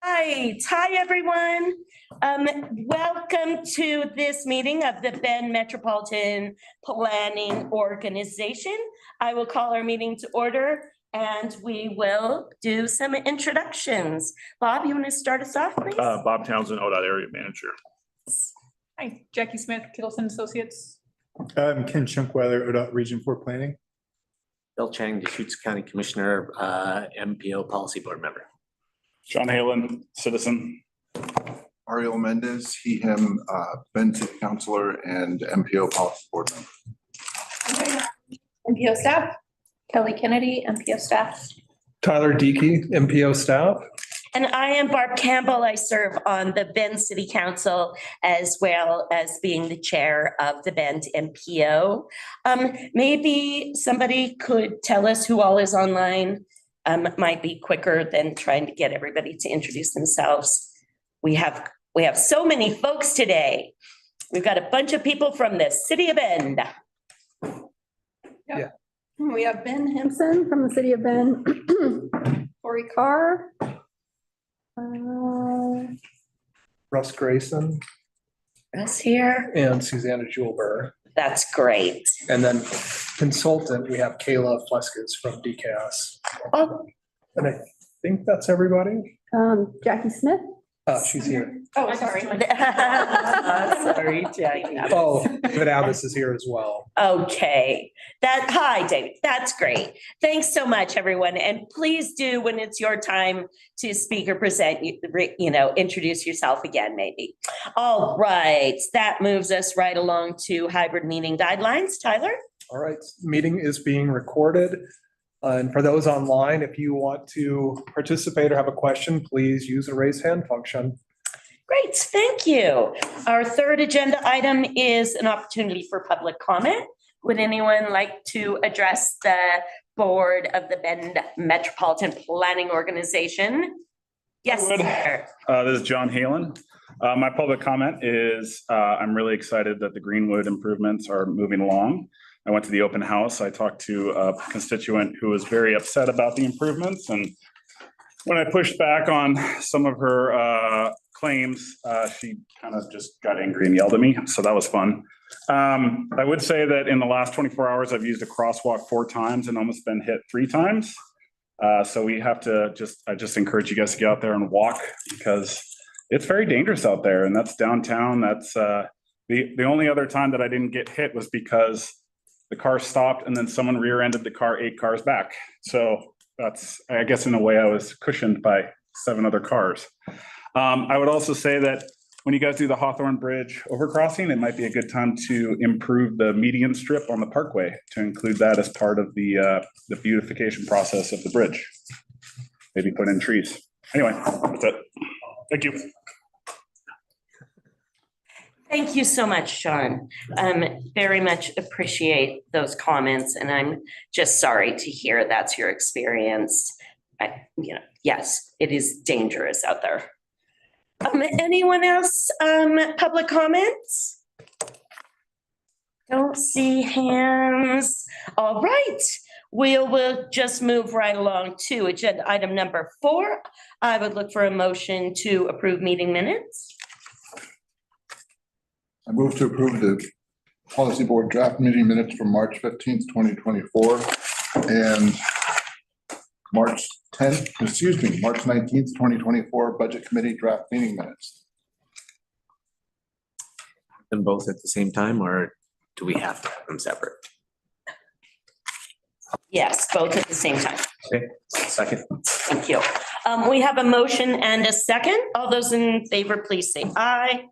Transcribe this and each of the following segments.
Right. Hi, everyone. Welcome to this meeting of the Bend Metropolitan Planning Organization. I will call our meeting to order and we will do some introductions. Bob, you want to start us off, please? Bob Townsend, ODOT Area Manager. Hi, Jackie Smith, Kittleson Associates. I'm Ken Chunkweather, ODOT Region 4 Planning. Bill Chang, Deschutes County Commissioner, MPO Policy Board Member. John Halen, citizen. Ariel Mendez, he, him, Bend City Councilor and MPO Policy Board Member. MPO staff. Kelly Kennedy, MPO staff. Tyler Diekey, MPO staff. And I am Barb Campbell. I serve on the Bend City Council as well as being the chair of the Bend MPO. Maybe somebody could tell us who all is online. Might be quicker than trying to get everybody to introduce themselves. We have so many folks today. We've got a bunch of people from the city of Bend. Yeah. We have Ben Hampson from the city of Bend. Corey Carr. Russ Grayson. Russ here. And Susanna Julber. That's great. And then consultant, we have Kayla Fleskes from DCAS. Oh, And I think that's everybody. Jackie Smith. She's here. Oh, sorry. sorry, Jackie. Oh, David Abbas is here as well. Okay. Hi, David. That's great. Thanks so much, everyone. And please do, when it's your time to speak or present, introduce yourself again, maybe. All right. That moves us right along to hybrid meeting guidelines. Tyler? All right. Meeting is being recorded. And for those online, if you want to participate or have a question, please use the raise hand function. Great, thank you. Our third agenda item is an opportunity for public comment. Would anyone like to address the board of the Bend Metropolitan Planning Organization? Yes, sir. This is John Halen. My public comment is I'm really excited that the Greenwood improvements are moving along. I went to the open house. I talked to a constituent who was very upset about the improvements. And when I pushed back on some of her claims, she kind of just got angry and yelled at me. So that was fun. I would say that in the last 24 hours, I've used a crosswalk 4 times and almost been hit 3 times. So we have to I just encourage you guys to get out there and walk because it's very dangerous out there. And that's downtown. That's the only other time that I didn't get hit was because the car stopped and then someone rear-ended the car 8 cars back. So that's, I guess in a way I was cushioned by 7 other cars. I would also say that when you guys do the Hawthorne Bridge overcrossing, it might be a good time to improve the median strip on the parkway to include that as part of the beautification process of the bridge. Maybe put in trees. Anyway, that's it. Thank you. Thank you so much, Sean. Very much appreciate those comments, and I'm just sorry to hear that's your experience. Yes, it is dangerous out there. Anyone else? Public comments? Don't see hands. All right, we'll just move right along to agenda item number 4. I would look for a motion to approve meeting minutes. I move to approve the Policy Board draft meeting minutes from March 15th, 2024 and March 19th, 2024 Budget Committee draft meeting minutes. Them both at the same time, or do we have to have them separate? Yes, both at the same time. Okay, second. Thank you. We have a motion and a second. All those in favor, please say aye.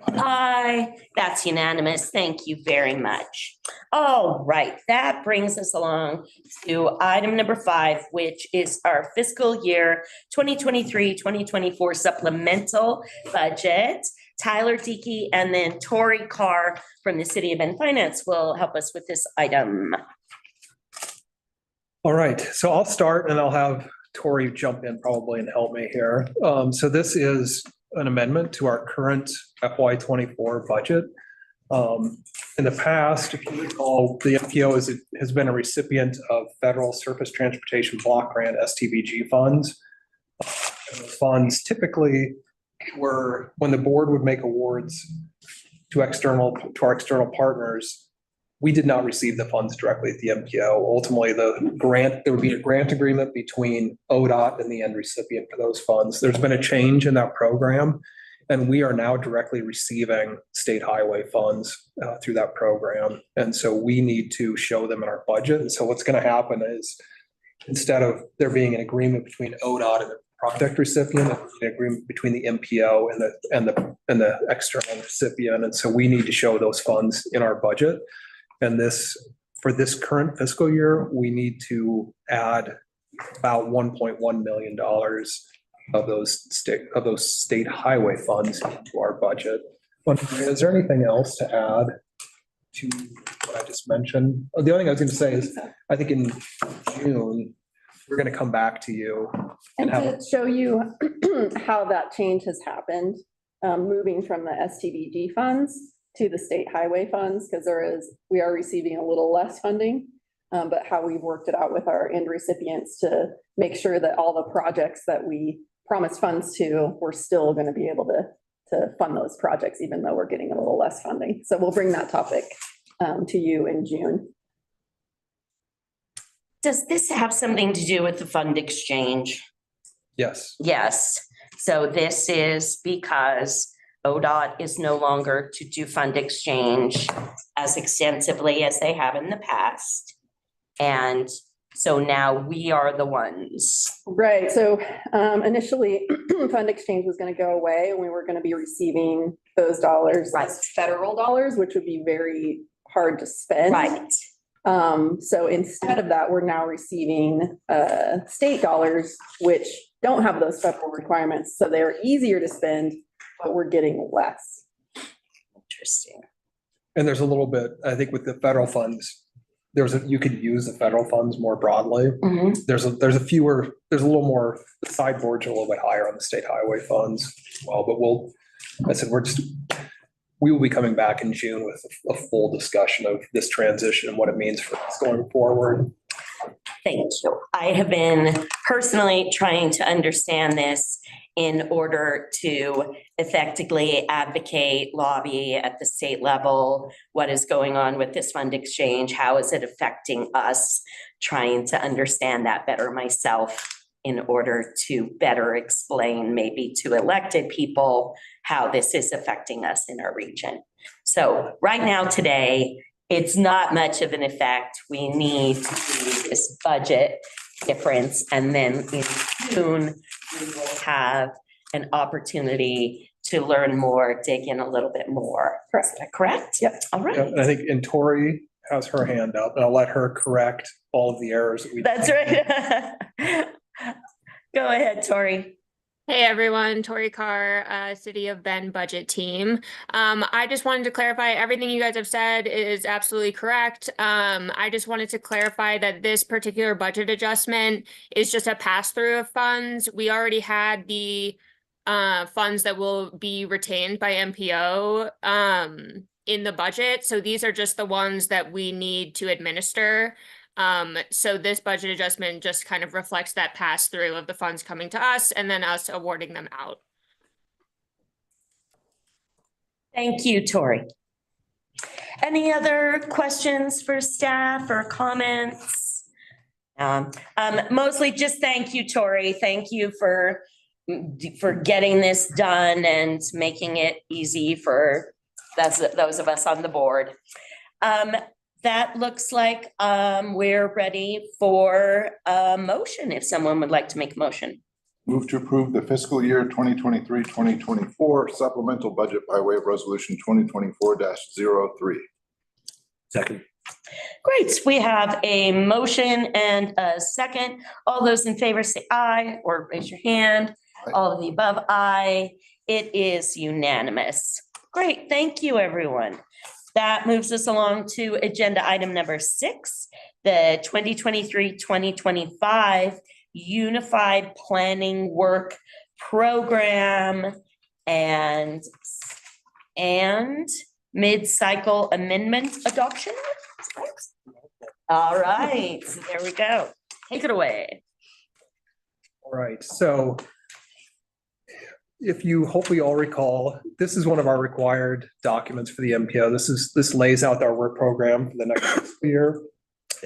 Aye, that's unanimous. Thank you very much. All right, that brings us along to item number 5, which is our fiscal year 2023-2024 supplemental budget. Tyler Diekey and then Tori Carr from the City of Bend Finance will help us with this item. All right, so I'll start and I'll have Tori jump in probably and help me here. So this is an amendment to our current FY24 budget. In the past, if you recall, the MPO has been a recipient of Federal Surface Transportation Block Grant STBG funds. Those funds typically were, when the board would make awards to our external partners, we did not receive the funds directly at the MPO. Ultimately, there would be a grant agreement between ODOT and the end recipient for those funds. There's been a change in that program, and we are now directly receiving state highway funds through that program. And so we need to show them in our budget. And so what's going to happen is, instead of there being an agreement between ODOT and the project recipient, there's an agreement between the MPO and the external recipient. And so we need to show those funds in our budget. And for this current fiscal year, we need to add about $1.1 million of those state highway funds into our budget. But is there anything else to add to what I just mentioned? The only thing I was going to say is, I think in June, we're going to come back to you. And to show you how that change has happened, moving from the STBG funds to the state highway funds, because we are receiving a little less funding, but how we've worked it out with our end recipients to make sure that all the projects that we promised funds to, we're still going to be able to fund those projects, even though we're getting a little less funding. So we'll bring that topic to you in June. Does this have something to do with the fund exchange? Yes. Yes. So this is because ODOT is no longer to do fund exchange as extensively as they have in the past. And so now we are the ones. Right. So initially, fund exchange was going to go away, and we were going to be receiving those dollars as federal dollars, which would be very hard to spend. Right. So instead of that, we're now receiving state dollars, which don't have those federal requirements. So they're easier to spend, but we're getting less. Interesting. And there's a little bit, I think, with the federal funds, you could use the federal funds more broadly. Mhm. There's a little more, the sideboards are a little bit higher on the state highway funds as well, but we will be coming back in June with a full discussion of this transition and what it means for us going forward. Thank you. I have been personally trying to understand this in order to effectively advocate, lobby at the state level. What is going on with this fund exchange? How is it affecting us? Trying to understand that better myself in order to better explain maybe to elected people how this is affecting us in our region. So right now, today, it's not much of an effect. We need to do this budget difference. And then in June, we will have an opportunity to learn more, dig in a little bit more. Is that correct? Yep. All right. And I think, and Tori has her hand up, and I'll let her correct all of the errors that we. That's right. Go ahead, Tori. Hey everyone, Tori Carr, City of Bend budget team. I just wanted to clarify everything you guys have said is absolutely correct. I just wanted to clarify that this particular budget adjustment is just a pass through of funds. We already had the funds that will be retained by MPO in the budget. So these are just the ones that we need to administer. So this budget adjustment just kind of reflects that pass through of the funds coming to us and then us awarding them out. Thank you, Tori. Any other questions for staff or comments? Mostly just thank you, Tori. Thank you for getting this done and making it easy for those of us on the board. That looks like we're ready for a motion, if someone would like to make a motion. Move to approve the fiscal year 2023-2024 supplemental budget by way of resolution 2024-03. Second. Great, we have a motion and a second. All those in favor say aye or raise your hand. Aye. All of the above, aye. It is unanimous. Great, thank you, everyone. That moves us along to agenda item number 6, the 2023-2025 Unified Planning Work Program and mid-cycle amendment adoption. All right, so there we go. Take it away. All right, so if you hopefully all recall, this is one of our required documents for the MPO. This lays out our work program for the next fiscal year.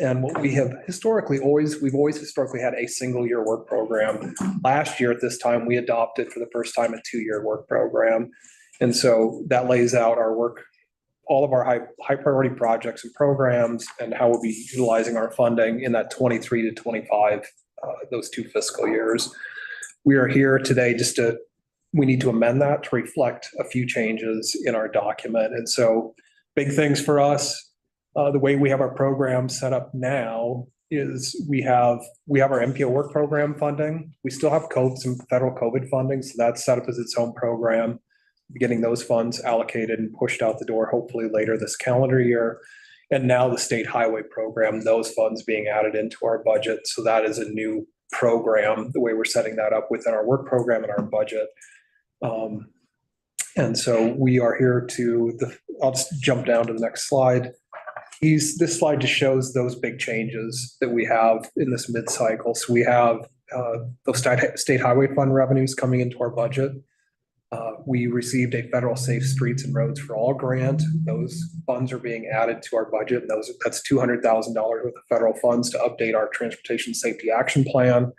And what we have we've always historically had a single year work program. Last year at this time, we adopted for the first time a 2-year work program. And so that lays out our work, all of our high priority projects and programs, and how we'll be utilizing our funding in that 23 to 25, those 2 fiscal years. We are here today we need to amend that to reflect a few changes in our document. And so big things for us, the way we have our program set up now is we have our MPO work program funding. We still have some federal COVID funding, so that's set up as its own program, getting those funds allocated and pushed out the door, hopefully later this calendar year. And now the state highway program, those funds being added into our budget. So that is a new program, the way we're setting that up within our work program and our budget. And so we are here I'll just jump down to the next slide. This slide just shows those big changes that we have in this mid-cycle. So we have those state highway fund revenues coming into our budget. We received a federal Safe Streets and Roads for All grant. Those funds are being added to our budget. That's $200,000 worth of federal funds to update our Transportation Safety Action Plan.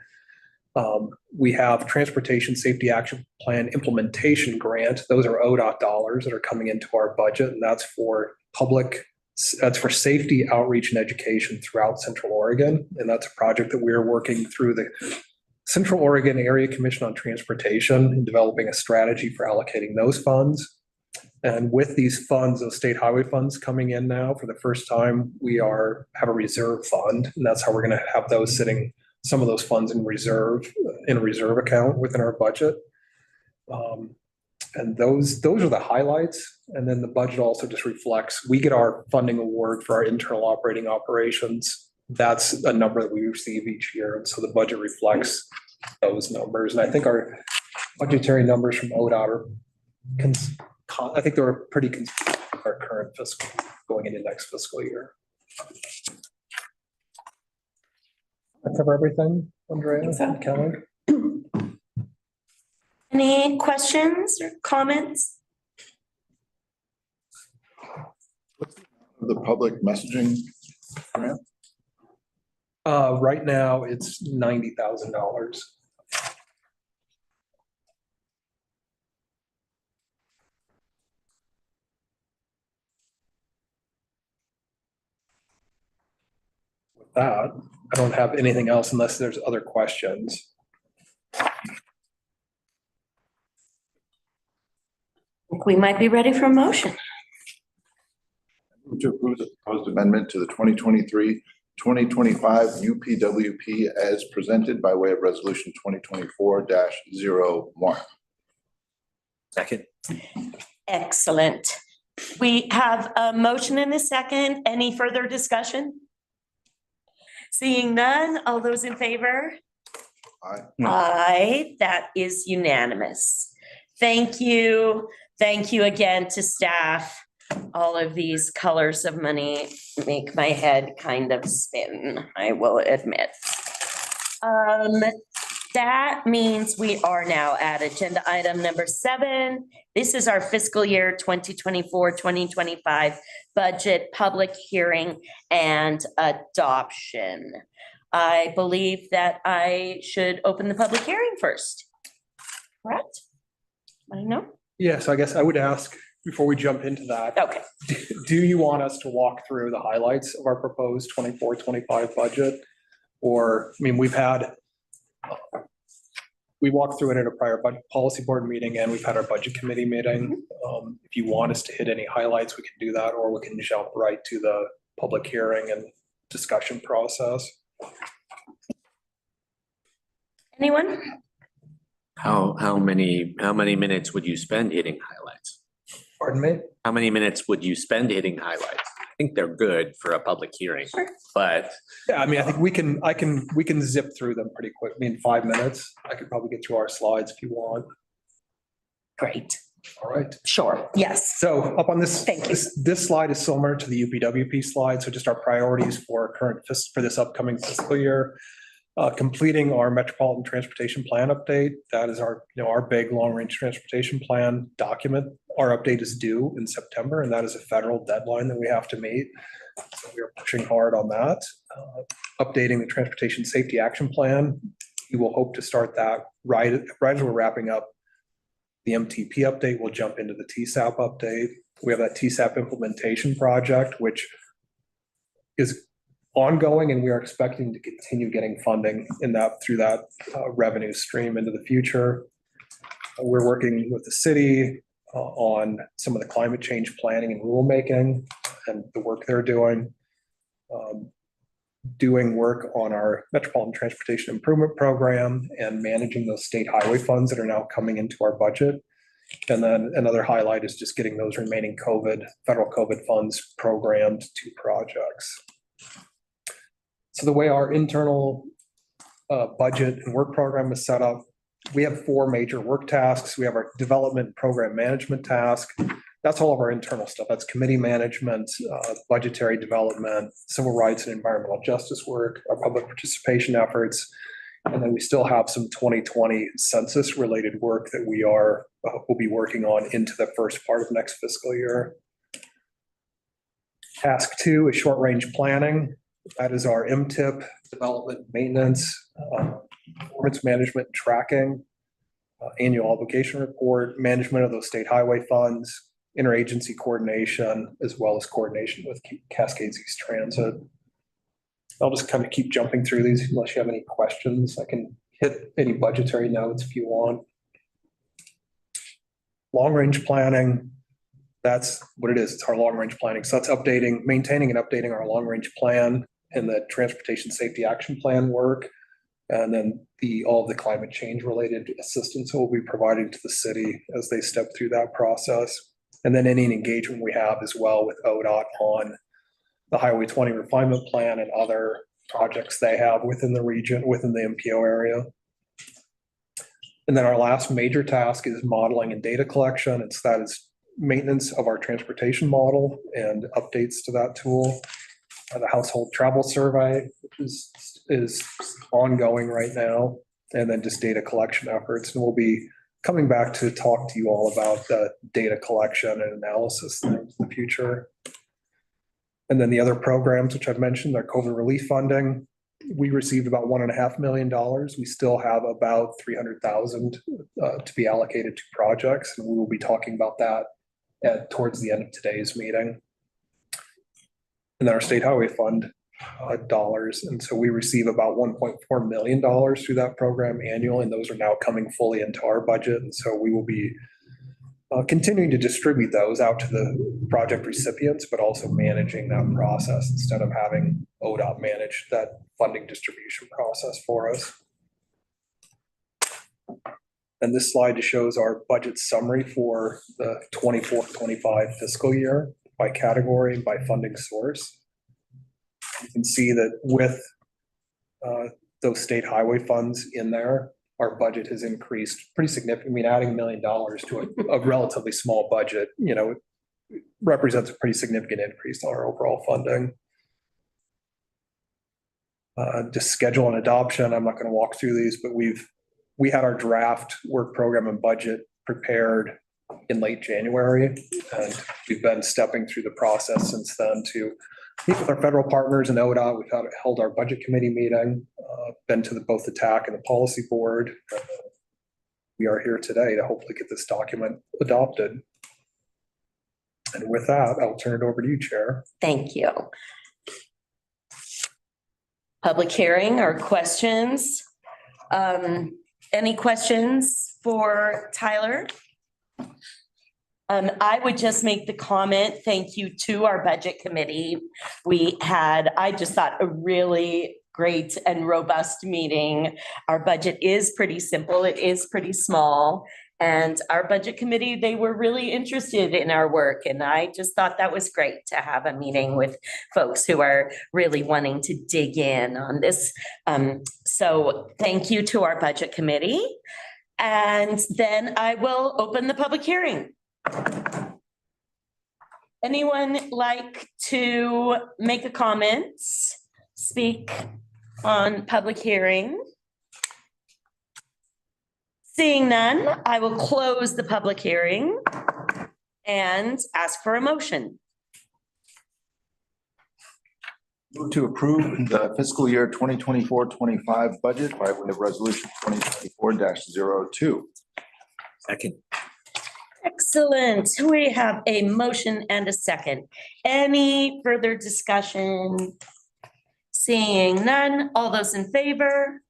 We have Transportation Safety Action Plan Implementation Grant. Those are ODOT dollars that are coming into our budget, and that's for safety outreach and education throughout Central Oregon. And that's a project that we're working through the Central Oregon Area Commission on Transportation and developing a strategy for allocating those funds. And with these funds, those state highway funds coming in now, for the first time, we have a reserve fund, and that's how we're going to have those sitting, some of those funds in a reserve account within our budget. And those are the highlights. And then the budget also just reflects, we get our funding award for our internal operating operations. That's a number that we receive each year. And so the budget reflects those numbers. And I think our budgetary numbers from ODOT I think they're pretty consistent with our current fiscal going into next fiscal year. I cover everything, Andrea, so. Kelly? Any questions or comments? The public messaging grant, Right now, it's $90,000. With that, I don't have anything else unless there's other questions. We might be ready for a motion. move to approve the proposed amendment to the 2023-2025 UPWP as presented by way of resolution 2024-01. Second. Excellent. We have a motion and a second. Any further discussion? Seeing none, all those in favor? Aye. Aye, that is unanimous. Thank you. Thank you again to staff. All of these colors of money make my head kind of spin, I will admit. That means we are now at agenda item number 7. This is our fiscal year 2024-2025 budget public hearing and adoption. I believe that I should open the public hearing first. Correct? I know. Yes, I guess I would ask before we jump into that. Okay. Do you want us to walk through the highlights of our proposed 24-25 budget? Or, I mean, we walked through it at a prior budget policy board meeting, and we've had our budget committee meeting. If you want us to hit any highlights, we can do that, or we can jump right to the public hearing and discussion process. Anyone? How many minutes would you spend hitting highlights? Pardon me? How many minutes would you spend hitting highlights? I think they're good for a public hearing, Sure. but Yeah, I mean, I think we can zip through them pretty quick. I mean, 5 minutes. I could probably get through our slides if you want. Great. All right. Sure. Yes. So up on this, Thank you. this slide is similar to the UPWP slide. So just our priorities for this upcoming fiscal year. Completing our Metropolitan Transportation Plan update. That is our, our big long-range transportation plan document. Our update is due in September, and that is a federal deadline that we have to meet. So we are pushing hard on that. Updating the Transportation Safety Action Plan. We will hope to start that right as we're wrapping up the MTP update. We'll jump into the TSAP update. We have that TSAP implementation project, which is ongoing, and we are expecting to continue getting funding through that revenue stream into the future. We're working with the city on some of the climate change planning and rulemaking and the work they're doing. Doing work on our Metropolitan Transportation Improvement Program and managing those state highway funds that are now coming into our budget. And then another highlight is just getting those remaining federal COVID funds programmed to projects. So the way our internal budget and work program is set up, we have 4 major work tasks. We have our development program management task. That's all of our internal stuff. That's committee management, budgetary development, civil rights and environmental justice work, our public participation efforts. And then we still have some 2020 census related work that we'll be working on into the first part of next fiscal year. Task 2 is short range planning. That is our MTIP, development, maintenance, performance management, tracking, annual obligation report, management of those state highway funds, interagency coordination, as well as coordination with Cascades East Transit. I'll just kind of keep jumping through these unless you have any questions. I can hit any budgetary notes if you want. Long-range planning, that's what it is. It's our long-range planning. So that's maintaining and updating our long-range plan and the Transportation Safety Action Plan work. And then all of the climate change related assistance we'll be providing to the city as they step through that process. And then any engagement we have as well with ODOT on the Highway 20 refinement plan and other projects they have within the region, within the MPO area. And then our last major task is modeling and data collection. That is maintenance of our transportation model and updates to that tool. The household travel survey, which is ongoing right now, and then just data collection efforts. And we'll be coming back to talk to you all about the data collection and analysis in the future. And then the other programs, which I've mentioned, are COVID relief funding. We received about $1.5 million. We still have about $300,000 to be allocated to projects, and we will be talking about that towards the end of today's meeting. And then our state highway fund dollars. And so we receive about $1.4 million through that program annually, and those are now coming fully into our budget. And so we will be continuing to distribute those out to the project recipients, but also managing that process instead of having ODOT manage that funding distribution process for us. And this slide just shows our budget summary for the 24-25 fiscal year by category and by funding source. You can see that with those state highway funds in there, our budget has increased pretty significantly. I mean, adding $1 million to a relatively small budget, represents a pretty significant increase on our overall funding. Just schedule and adoption. I'm not going to walk through these, but we had our draft work program and budget prepared in late January, and we've been stepping through the process since then to meet with our federal partners and ODOT. We've held our budget committee meeting, been to both the TAC and the policy board. We are here today to hopefully get this document adopted. And with that, I'll turn it over to you, Chair. Thank you. Public hearing or questions? Any questions for Tyler? I would just make the comment, thank you to our budget committee. I just thought a really great and robust meeting. Our budget is pretty simple. It is pretty small. And our budget committee, they were really interested in our work. And I just thought that was great to have a meeting with folks who are really wanting to dig in on this. So thank you to our budget committee. And then I will open the public hearing. Anyone like to make a comment, speak on public hearing? Seeing none, I will close the public hearing and ask for a motion. Move to approve the fiscal year 2024-25 budget by way of resolution 2024-02. Second. Excellent. We have a motion and a second. Any further discussion? Seeing none, all those in favor?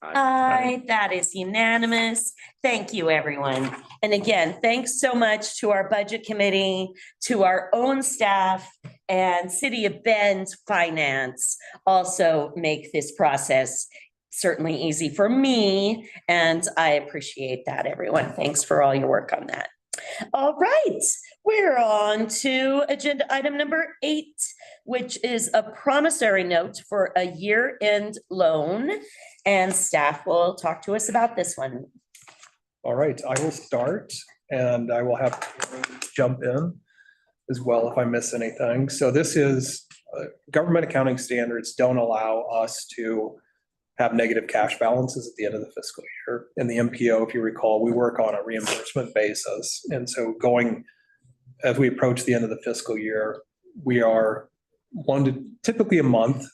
Aye, that is unanimous. Thank you, everyone. And again, thanks so much to our budget committee, to our own staff, and City of Bend Finance also make this process certainly easy for me, and I appreciate that, everyone. Thanks for all your work on that. All right, we're on to agenda item number 8, which is a promissory note for a year-end loan, and staff will talk to us about this one. All right, I will start and I will have to jump in as well if I miss anything. So this is, government accounting standards don't allow us to have negative cash balances at the end of the fiscal year. In the MPO, if you recall, we work on a reimbursement basis. And so as we approach the end of the fiscal year, we are typically a month.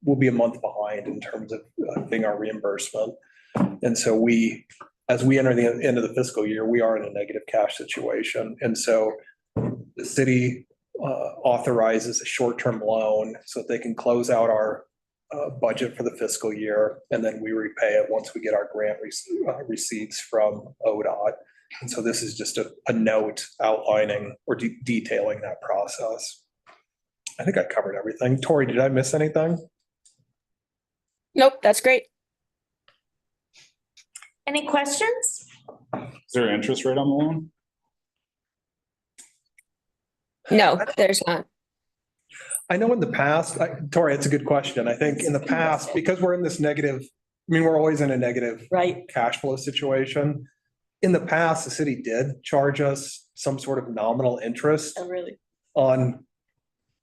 We'll be a month behind in terms of being our reimbursement. And so as we enter the end of the fiscal year, we are in a negative cash situation. And so the city authorizes a short-term loan so that they can close out our budget for the fiscal year, and then we repay it once we get our grant receipts from ODOT. And so this is just a note outlining or detailing that process. I think I covered everything. Tori, did I miss anything? Nope, that's great. Any questions? Is there an interest rate on the loan? No, there's not. I know in the past, Tori, it's a good question. I think in the past, because we're in this negative, we're always in a negative Right. cash flow situation. In the past, the city did charge us some sort of nominal interest Oh, really?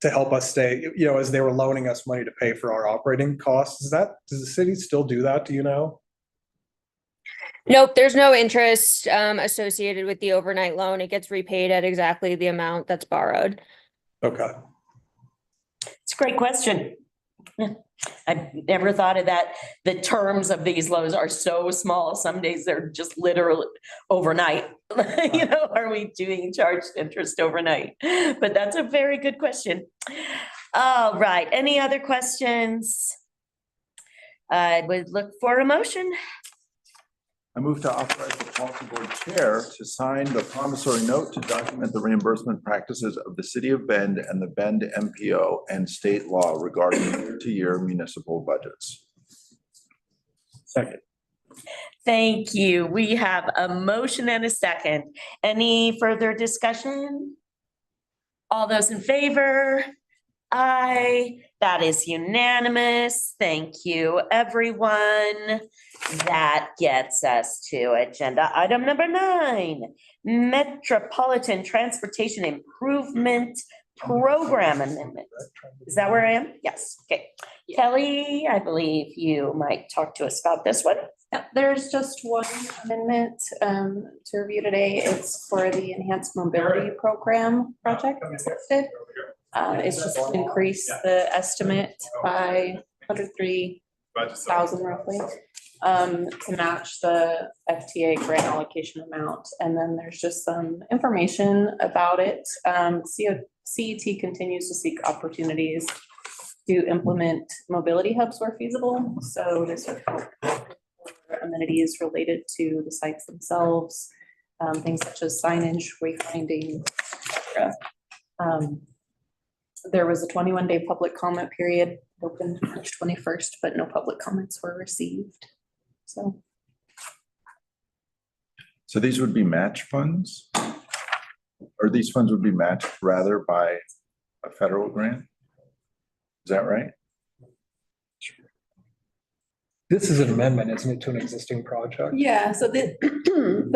to help us stay, as they were loaning us money to pay for our operating costs. Does the city still do that? Do you know? Nope, there's no interest associated with the overnight loan. It gets repaid at exactly the amount that's borrowed. Okay. It's a great question. I never thought of that. The terms of these loans are so small. Some days they're just literally overnight. Are we doing charged interest overnight? But that's a very good question. All right, any other questions? I would look for a motion. I move to authorize the policy board chair to sign the promissory note to document the reimbursement practices of the city of Bend and the Bend MPO and state law regarding year-to-year municipal budgets. Second. Thank you. We have a motion and a second. Any further discussion? All those in favor? Aye, that is unanimous. Thank you, everyone. That gets us to agenda item number 9, Metropolitan Transportation Improvement Program Amendment. Is that where I am? Yes, okay. Kelly, I believe you might talk to us about this one. Yeah, there's just one amendment to review today. It's for the Enhanced Mobility Program project. It's just increase the estimate by 103,000 roughly to match the FTA grant allocation amount. And then there's just some information about it. CET continues to seek opportunities to implement mobility hubs where feasible. So this would help amenities related to the sites themselves, things such as signage, wayfinding, etc. There was a 21-day public comment period open March 21st, but no public comments were received. So these would be match funds? Or these funds would be matched rather by a federal grant? Is that right? This is an amendment, isn't it, to an existing project? Yeah, so there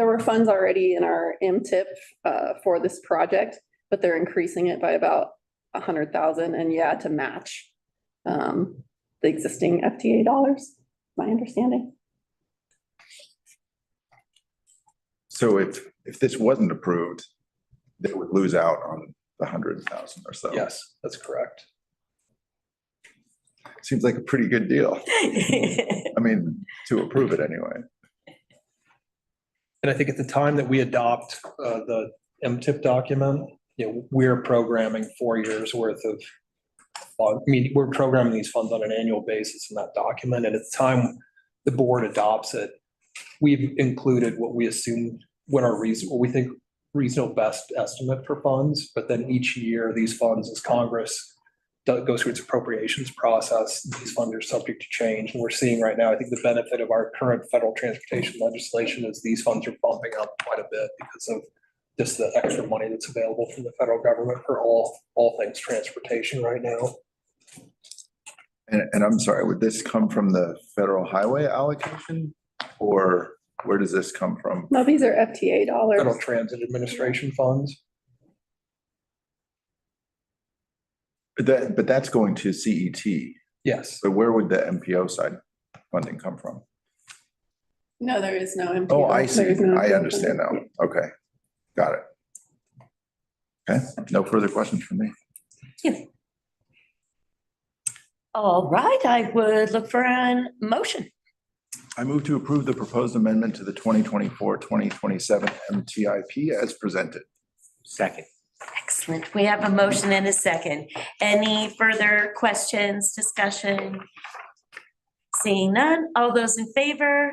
were funds already in our MTIP for this project, but they're increasing it by about 100,000 and to match the existing FTA dollars, my understanding. So if this wasn't approved, they would lose out on the 100,000 or so. Yes, that's correct. Seems like a pretty good deal. I mean, to approve it anyway. And I think at the time that we adopt the MTIP document, we're programming 4 years worth of, we're programming these funds on an annual basis in that document. And at the time the board adopts it, we've included what we assume what we think reasonable best estimate for funds. But then each year, these funds, as Congress goes through its appropriations process, these funds are subject to change. And we're seeing right now, I think the benefit of our current federal transportation legislation is these funds are bumping up quite a bit because of just the extra money that's available from the federal government for all things transportation right now. And I'm sorry, would this come from the federal highway allocation? Or where does this come from? No, these are FTA dollars. Federal Transit Administration funds. But that's going to CET. Yes. So where would the MPO side funding come from? No, there is no MPO. Oh, I see. There is no I MPO understand now. funding. Okay. Got it. Okay, no further questions from me. All right, I would look for a motion. I move to approve the proposed amendment to the 2024-2027 MTIP as presented. Second. Excellent. We have a motion and a second. Any further questions, discussion? Seeing none, all those in favor?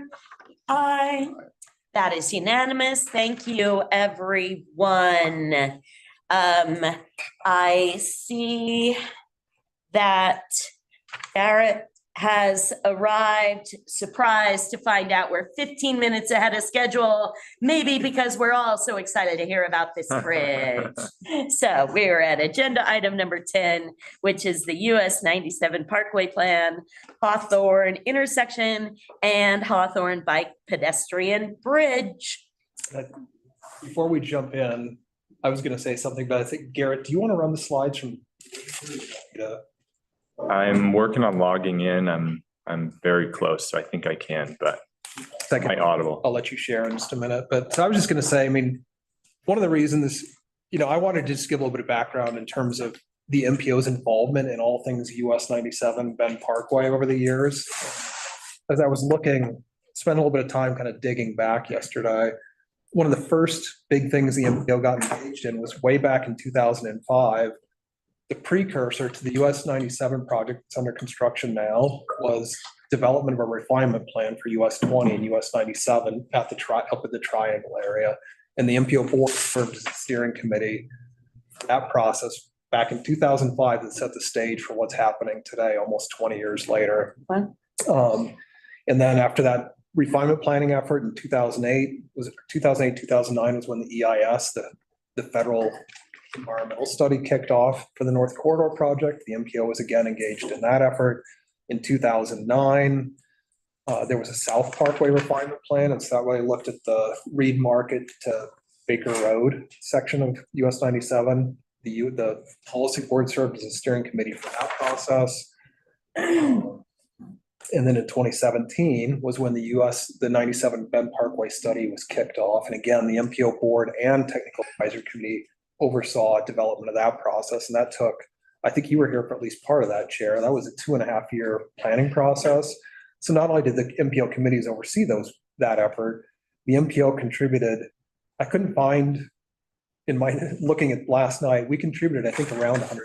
Aye. That is unanimous. Thank you, everyone. I see that Barrett has arrived, surprised to find out we're 15 minutes ahead of schedule, maybe because we're all so excited to hear about this bridge. So we're at agenda item number 10, which is the US 97 Parkway Plan, Hawthorne intersection and Hawthorne Bike Pedestrian Bridge. Before we jump in, I was going to say something, but I think Garrett, do you want to run the slides from? I'm working on logging in. I'm very close, so I think I can, but Second, my audible. I'll let you share in just a minute. But I was just going to say, I mean, one of the reasons, I wanted to just give a little bit of background in terms of the MPO's involvement in all things US 97 Bend Parkway over the years. As I was spent a little bit of time kind of digging back yesterday. One of the first big things the MPO got engaged in was way back in 2005. The precursor to the US 97 project that's under construction now was development of a refinement plan for US 20 and US 97 up at the triangle area. And the MPO board served as a steering committee for that process back in 2005 that set the stage for what's happening today, almost 20 years later. Wow. And then after that refinement planning effort in 2008, 2009 was when the EIS, the federal environmental study kicked off for the North Corridor project. The MPO was again engaged in that effort. In 2009, there was a South Parkway refinement plan. And so that way looked at the Reed Market to Baker Road section of US 97. The policy board served as a steering committee for that process. And then in 2017 was when the 97 Bend Parkway study was kicked off. And again, the MPO board and technical advisory committee oversaw development of that process. And that took, I think you were here for at least part of that, Chair. That was a 2.5-year planning process. So not only did the MPO committees oversee that effort, the MPO contributed, I couldn't find looking at last night, we contributed, I think, around $100,000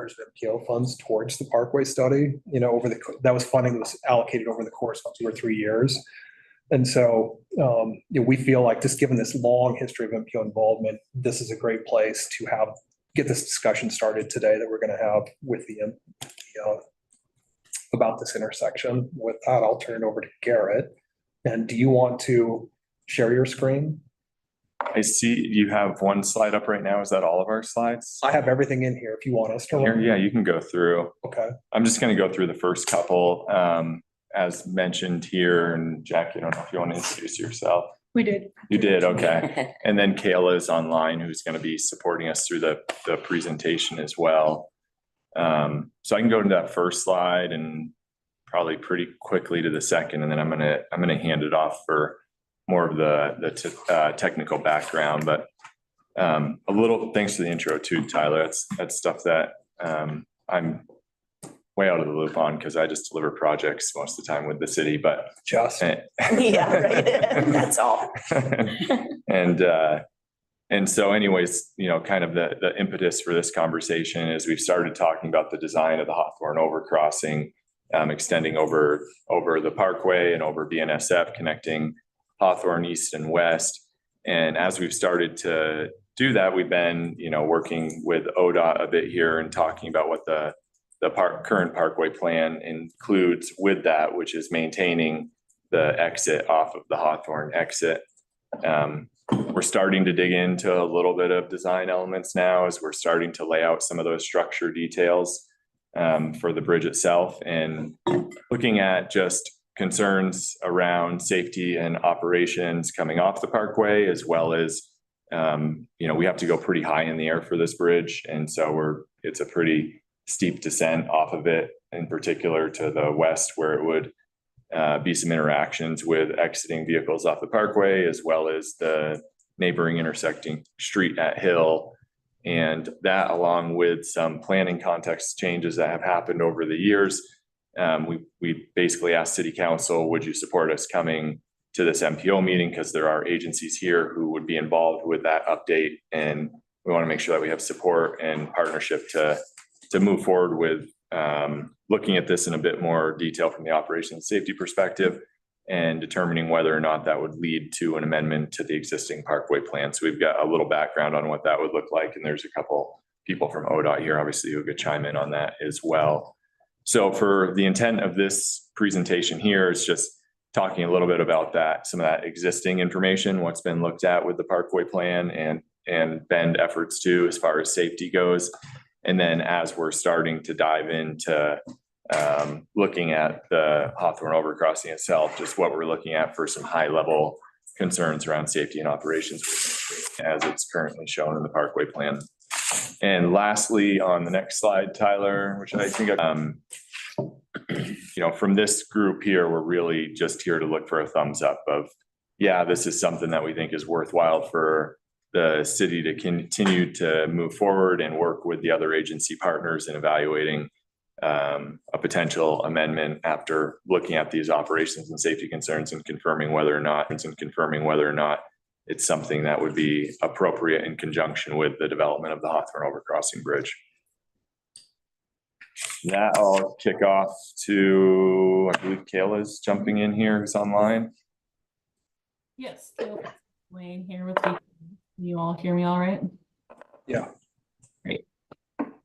of MPO funds towards the Parkway study, that was funding that was allocated over the course of 2 or 3 years. And so we feel like just given this long history of MPO involvement, this is a great place to get this discussion started today that we're going to have with the about this intersection. With that, I'll turn it over to Garrett. And do you want to share your screen? I see you have one slide up right now. Is that all of our slides? I have everything in here if you want us to. Here, yeah, you can go through. Okay. I'm just going to go through the first couple. As mentioned here, and Jack, I don't know if you want to introduce yourself. We did. You did, okay. And then Kayla is online, who's going to be supporting us through the presentation as well. So I can go to that first slide, and probably pretty quickly to the second, and then I'm gonna hand it off for more of the technical background, but a little thanks to the intro too, Tyler. That's stuff that I'm way out of the loop on because I just deliver projects most of the time with the city, but Just. Yeah, right. That's all. And so anyways, you know, kind of the impetus for this conversation is we've started talking about the design of the Hawthorne overcrossing, extending over the Parkway and over BNSF, connecting Hawthorne East and West. And as we've started to do that, we've been, you know, working with ODOT a bit here and talking about what the current Parkway plan includes with that, which is maintaining the exit off of the Hawthorne exit. We're starting to dig into a little bit of design elements now as we're starting to lay out some of those structure details for the bridge itself, and looking at just concerns around safety and operations coming off the Parkway, as well as, you know, we have to go pretty high in the air for this bridge. And so it's a pretty steep descent off of it, in particular to the west, where it would be some interactions with exiting vehicles off the Parkway, as well as the neighboring intersecting street at Hill. And that, along with some planning context changes that have happened over the years, we basically asked City Council, would you support us coming to this MPO meeting? Because there are agencies here who would be involved with that update. And we want to make sure that we have support and partnership to move forward with looking at this in a bit more detail from the operations safety perspective and determining whether or not that would lead to an amendment to the existing Parkway plan. So we've got a little background on what that would look like. And there's a couple people from ODOT here, obviously, who could chime in on that as well. So for the intent of this presentation here is just talking a little bit about that, some of that existing information, what's been looked at with the Parkway plan and Bend efforts too, as far as safety goes. And then as we're starting to dive into looking at the Hawthorne overcrossing itself, just what we're looking at for some high level concerns around safety and operations as it's currently shown in the Parkway plan. And lastly, on the next slide, Tyler, which I think, you know, from this group here, we're really just here to look for a thumbs up of, yeah, this is something that we think is worthwhile for the city to continue to move forward and work with the other agency partners in evaluating a potential amendment after looking at these operations and safety concerns and confirming whether or not it's something that would be appropriate in conjunction with the development of the Hawthorne overcrossing bridge. That I'll kick off to, I believe Kayla's jumping in here, who's online. Yes, Wayne here with you. You all hear me all right? Yeah. Great.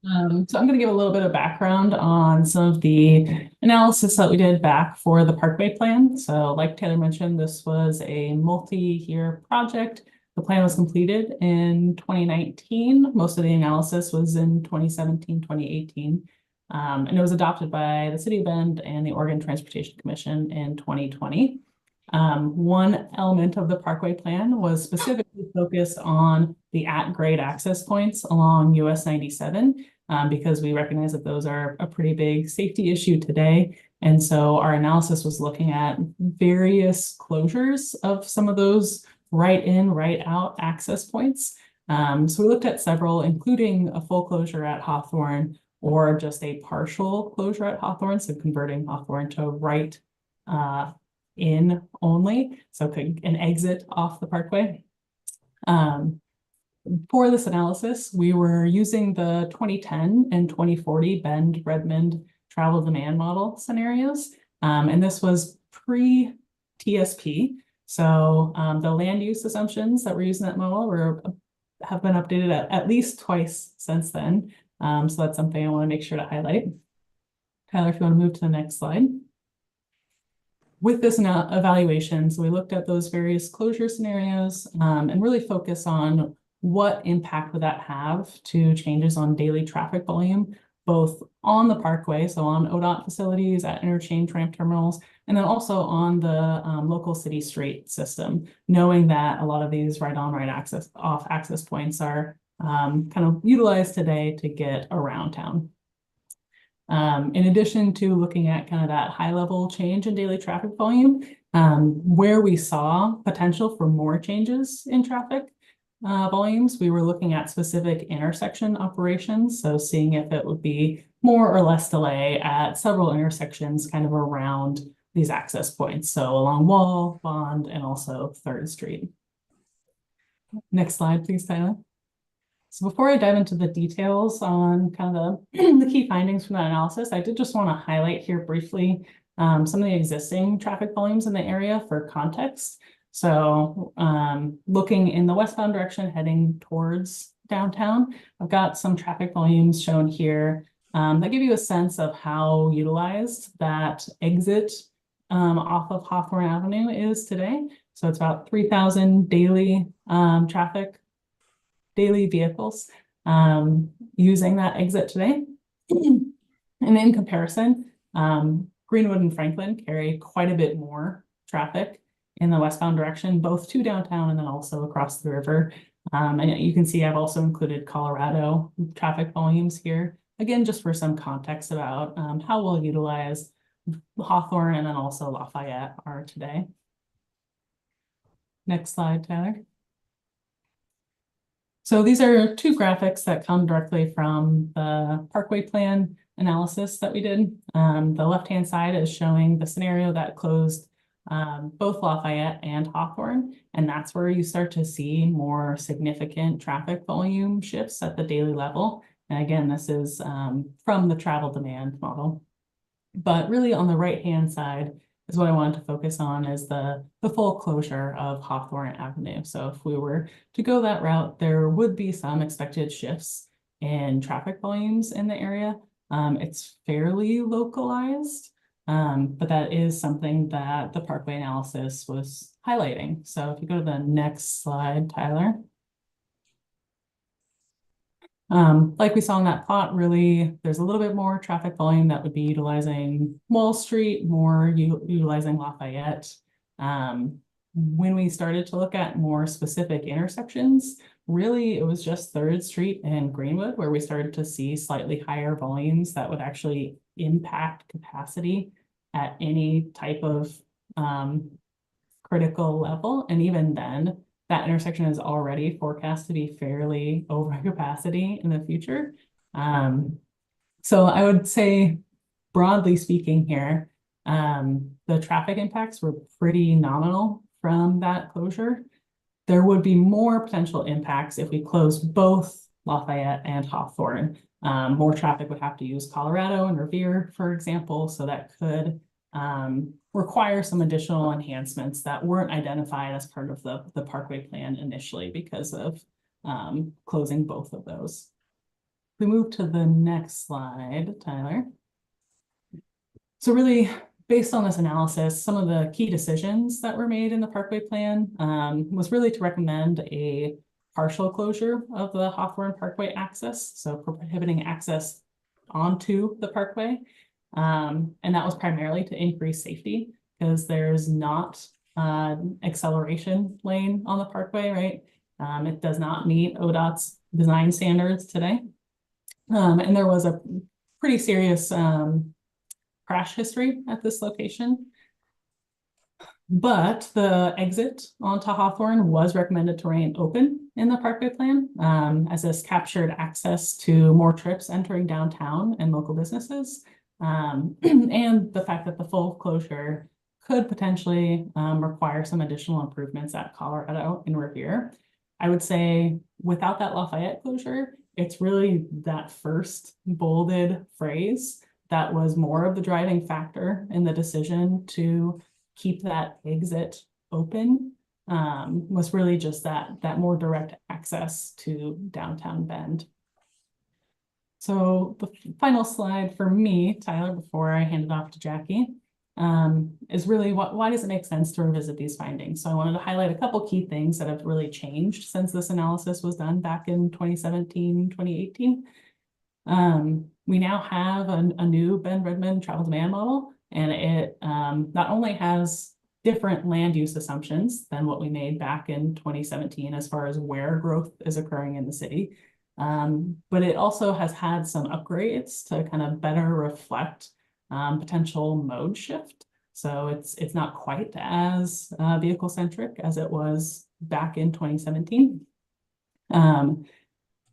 So I'm going to give a little bit of background on some of the analysis that we did back for the Parkway plan. So like Taylor mentioned, this was a multi-year project. The plan was completed in 2019. Most of the analysis was in 2017, 2018. And it was adopted by the City of Bend and the Oregon Transportation Commission in 2020. One element of the Parkway plan was specifically focused on the at-grade access points along US 97, because we recognize that those are a pretty big safety issue today. And so our analysis was looking at various closures of some of those right in, right out access points. So we looked at several, including a full closure at Hawthorne or just a partial closure at Hawthorne, so converting Hawthorne to right in only, so an exit off the Parkway. For this analysis, we were using the 2010 and 2040 Bend Redmond travel demand model scenarios. And this was pre-TSP. So the land use assumptions that were used in that model have been updated at least twice since then. So that's something I want to make sure to highlight. Tyler, if you want to move to the next slide. With this evaluation, so we looked at those various closure scenarios and really focus on what impact would that have to changes on daily traffic volume, both on the Parkway, so on ODOT facilities, at interchange ramp terminals, and then also on the local city street system, knowing that a lot of these right on, right access off access points are kind of utilized today to get around town. In addition to looking at kind of that high level change in daily traffic volume, where we saw potential for more changes in traffic volumes, we were looking at specific intersection operations. So seeing if it would be more or less delay at several intersections kind of around these access points. So along Wall, Bond, and also 3rd Street. Next slide, please, Tyler. So before I dive into the details on kind of the key findings from that analysis, I did just want to highlight here briefly some of the existing traffic volumes in the area for context. So looking in the westbound direction, heading towards downtown, I've got some traffic volumes shown here that give you a sense of how utilized that exit off of Hawthorne Avenue is today. So it's about 3,000 daily daily vehicles using that exit today. And in comparison, Greenwood and Franklin carry quite a bit more traffic in the westbound direction, both to downtown and then also across the river. And you can see I've also included Colorado traffic volumes here. Again, just for some context about how well utilized Hawthorne and then also Lafayette are today. Next slide, Tyler. So these are two graphics that come directly from the Parkway Plan analysis that we did. The left-hand side is showing the scenario that closed both Lafayette and Hawthorne, and that's where you start to see more significant traffic volume shifts at the daily level. And again, this is from the travel demand model. But really on the right-hand side is what I wanted to focus on is the full closure of Hawthorne Avenue. So if we were to go that route, there would be some expected shifts in traffic volumes in the area. It's fairly localized, but that is something that the Parkway analysis was highlighting. So if you go to the next slide, Tyler. Like we saw in that plot, really, there's a little bit more traffic volume that would be utilizing Wall Street, more utilizing Lafayette. When we started to look at more specific intersections, really, it was just 3rd Street and Greenwood where we started to see slightly higher volumes that would actually impact capacity at any type of critical level. And even then, that intersection is already forecast to be fairly over capacity in the future. So I would say, broadly speaking here, the traffic impacts were pretty nominal from that closure. There would be more potential impacts if we closed both Lafayette and Hawthorne. More traffic would have to use Colorado and Revere, for example, so that could require some additional enhancements that weren't identified as part of the Parkway Plan initially because of closing both of those. We move to the next slide, Tyler. So really, based on this analysis, some of the key decisions that were made in the Parkway Plan was really to recommend a partial closure of the Hawthorne Parkway access, so prohibiting access onto the Parkway. And that was primarily to increase safety because there's not acceleration lane on the Parkway, right? It does not meet ODOT's design standards today. And there was a pretty serious crash history at this location. But the exit onto Hawthorne was recommended to remain open in the Parkway Plan, as this captured access to more trips entering downtown and local businesses. And the fact that the full closure could potentially require some additional improvements at Colorado and Revere. I would say without that Lafayette closure, it's really that first bolded phrase that was more of the driving factor in the decision to keep that exit open, was really just that more direct access to downtown Bend. So the final slide for me, Tyler, before I hand it off to Jackie, is really why does it make sense to revisit these findings? So I wanted to highlight a couple key things that have really changed since this analysis was done back in 2017, 2018. We now have a new Bend Redmond travel demand model, and it not only has different land use assumptions than what we made back in 2017 as far as where growth is occurring in the city, But it also has had some upgrades to kind of better reflect potential mode shift. So it's not quite as vehicle centric as it was back in 2017.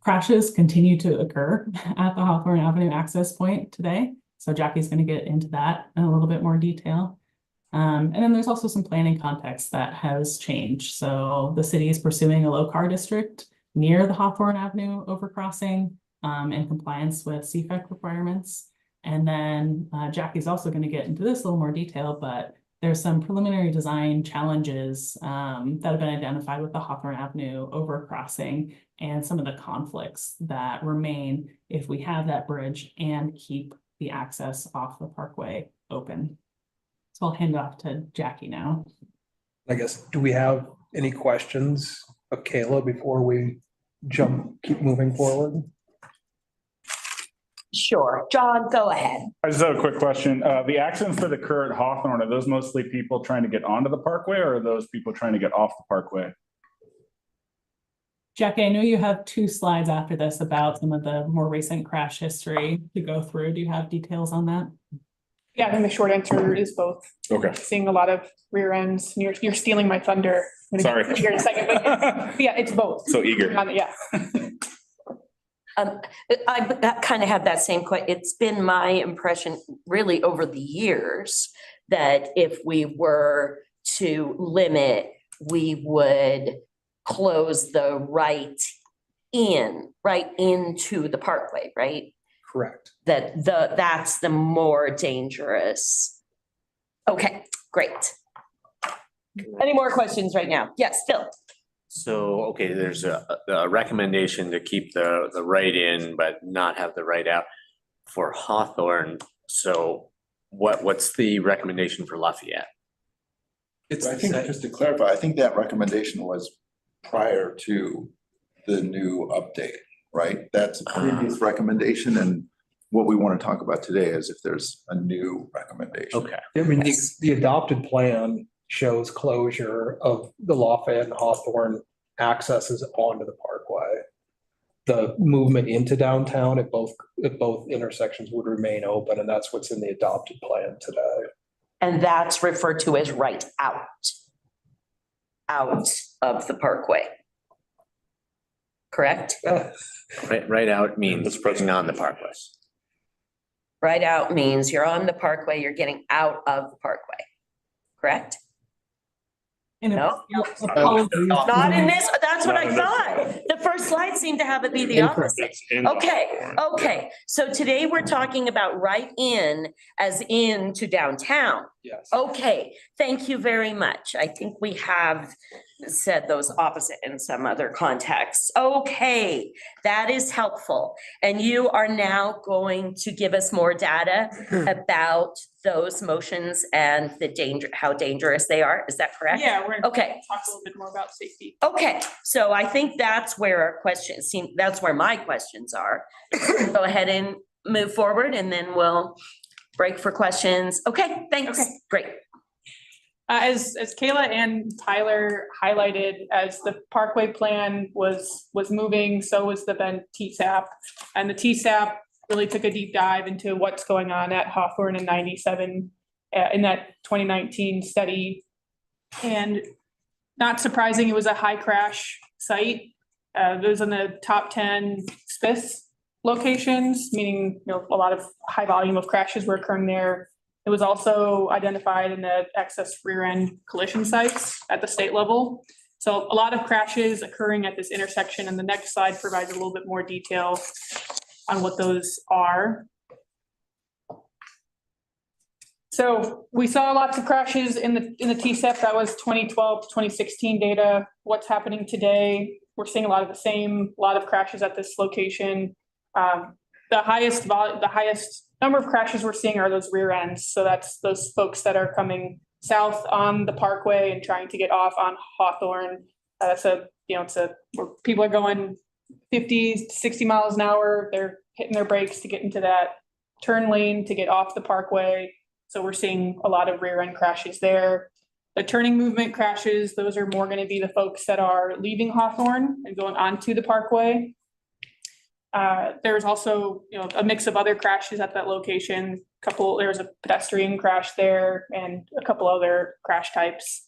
Crashes continue to occur at the Hawthorne Avenue access point today. So Jackie's going to get into that in a little bit more detail. And then there's also some planning context that has changed. So the city is pursuing a low car district near the Hawthorne Avenue overcrossing in compliance with CFEC requirements. And then Jackie's also going to get into this a little more detail, but there's some preliminary design challenges that have been identified with the Hawthorne Avenue overcrossing and some of the conflicts that remain if we have that bridge and keep the access off the parkway open. So I'll hand it off to Jackie now. I guess, do we have any questions of Kayla before we keep moving forward? Sure. John, go ahead. I just have a quick question. The accidents that occur at Hawthorne, are those mostly people trying to get onto the parkway or are those people trying to get off the parkway? Jackie, I know you have 2 slides after this about some of the more recent crash history to go through. Do you have details on that? Yeah, I think the short answer is both. Okay. Seeing a lot of rear ends. You're stealing my thunder. I'm gonna Sorry. get to here in a second, but yeah, it's both. So eager. Yeah. I kind of had that same question. It's been my impression really over the years that if we were to limit, we would close the right into the parkway, right? Correct. That's the more dangerous. Okay, great. Any more questions right now? Yes, Phil. So, okay, there's a recommendation to keep the right in, but not have the right out for Hawthorne. So what's the recommendation for Lafayette? I think, just to clarify, I think that recommendation was prior to the new update, right? That's a previous recommendation, and what we want to talk about today is if there's a new recommendation. Okay. I mean, the adopted plan shows closure of the Lafayette and Hawthorne accesses onto the parkway. The movement into downtown at both intersections would remain open, and that's what's in the adopted plan today. And that's referred to as right out of the parkway. Correct? Right out means pushing on the parkway. Right out means you're on the parkway, you're getting out of the parkway. Correct? No? Not in this, that's what I thought. The first slide seemed to have it be the opposite. Okay. So today we're talking about right in as into downtown. Yes. Okay, thank you very much. I think we have said those opposite in some other contexts. Okay, that is helpful. And you are now going to give us more data about those motions and how dangerous they are. Is that correct? Yeah, we're gonna Okay. talk a little bit more about safety. Okay, so I think that's where our questions that's where my questions are. Go ahead and move forward and then we'll break for questions. Okay, thanks. Okay. Great. As Kayla and Tyler highlighted, as the Parkway plan was moving, so was the Bend TSAP. And the TSAP really took a deep dive into what's going on at Hawthorne and 97 in that 2019 study. And not surprising, it was a high crash site. It was in the top 10 SPIS locations, meaning a lot of high volume of crashes were occurring there. It was also identified in the excess rear end collision sites at the state level. So a lot of crashes occurring at this intersection, and the next slide provides a little bit more detail on what those are. So we saw lots of crashes in the TSEP. That was 2012 to 2016 data. What's happening today? We're seeing a lot of crashes at this location. The highest number of crashes we're seeing are those rear ends. So that's those folks that are coming south on the parkway and trying to get off on Hawthorne. It's where people are going 50, 60 miles an hour. They're hitting their brakes to get into that turn lane to get off the parkway. So we're seeing a lot of rear end crashes there. The turning movement crashes, those are more going to be the folks that are leaving Hawthorne and going onto the parkway. There's also, a mix of other crashes at that location. There was a pedestrian crash there and a couple other crash types.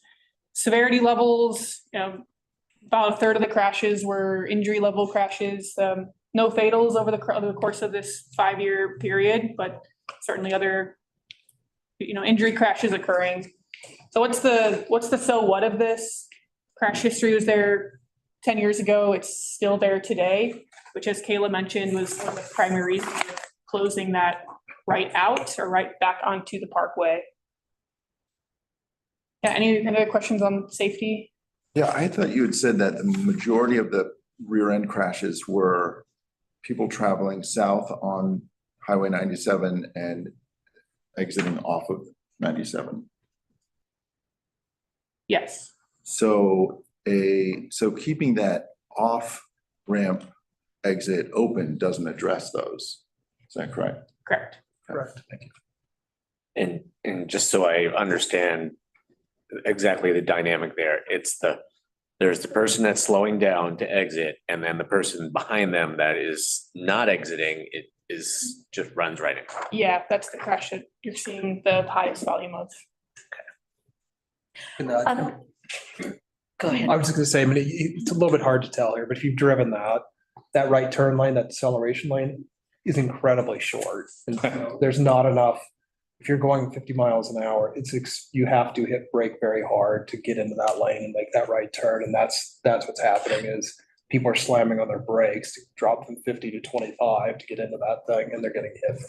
Severity levels, about a third of the crashes were injury level crashes. No fatals over the course of this 5-year period, but certainly other, injury crashes occurring. So what's the so what of this? Crash history was there 10 years ago. It's still there today, which, as Kayla mentioned, was one of the primary reasons for closing that right out or right back onto the parkway. Yeah, any other questions on safety? Yeah, I thought you had said that the majority of the rear end crashes were people traveling south on Highway 97 and exiting off of 97. Yes. So keeping that off ramp exit open doesn't address those. Is that correct? Correct. Correct. Thank you. And just so I understand exactly the dynamic there, there's the person that's slowing down to exit, and then the person behind them that is not exiting, it is just runs right in. Yeah, that's the crash that you're seeing the highest volume of. And, Go ahead. I was just gonna say, I mean, it's a little bit hard to tell here, but if you've driven that right turn lane, that deceleration lane is incredibly short. And there's not enough, if you're going 50 miles an hour, you have to hit brake very hard to get into that lane and make that right turn. And that's what's happening is people are slamming on their brakes to drop from 50 to 25 to get into that thing, and they're getting hit.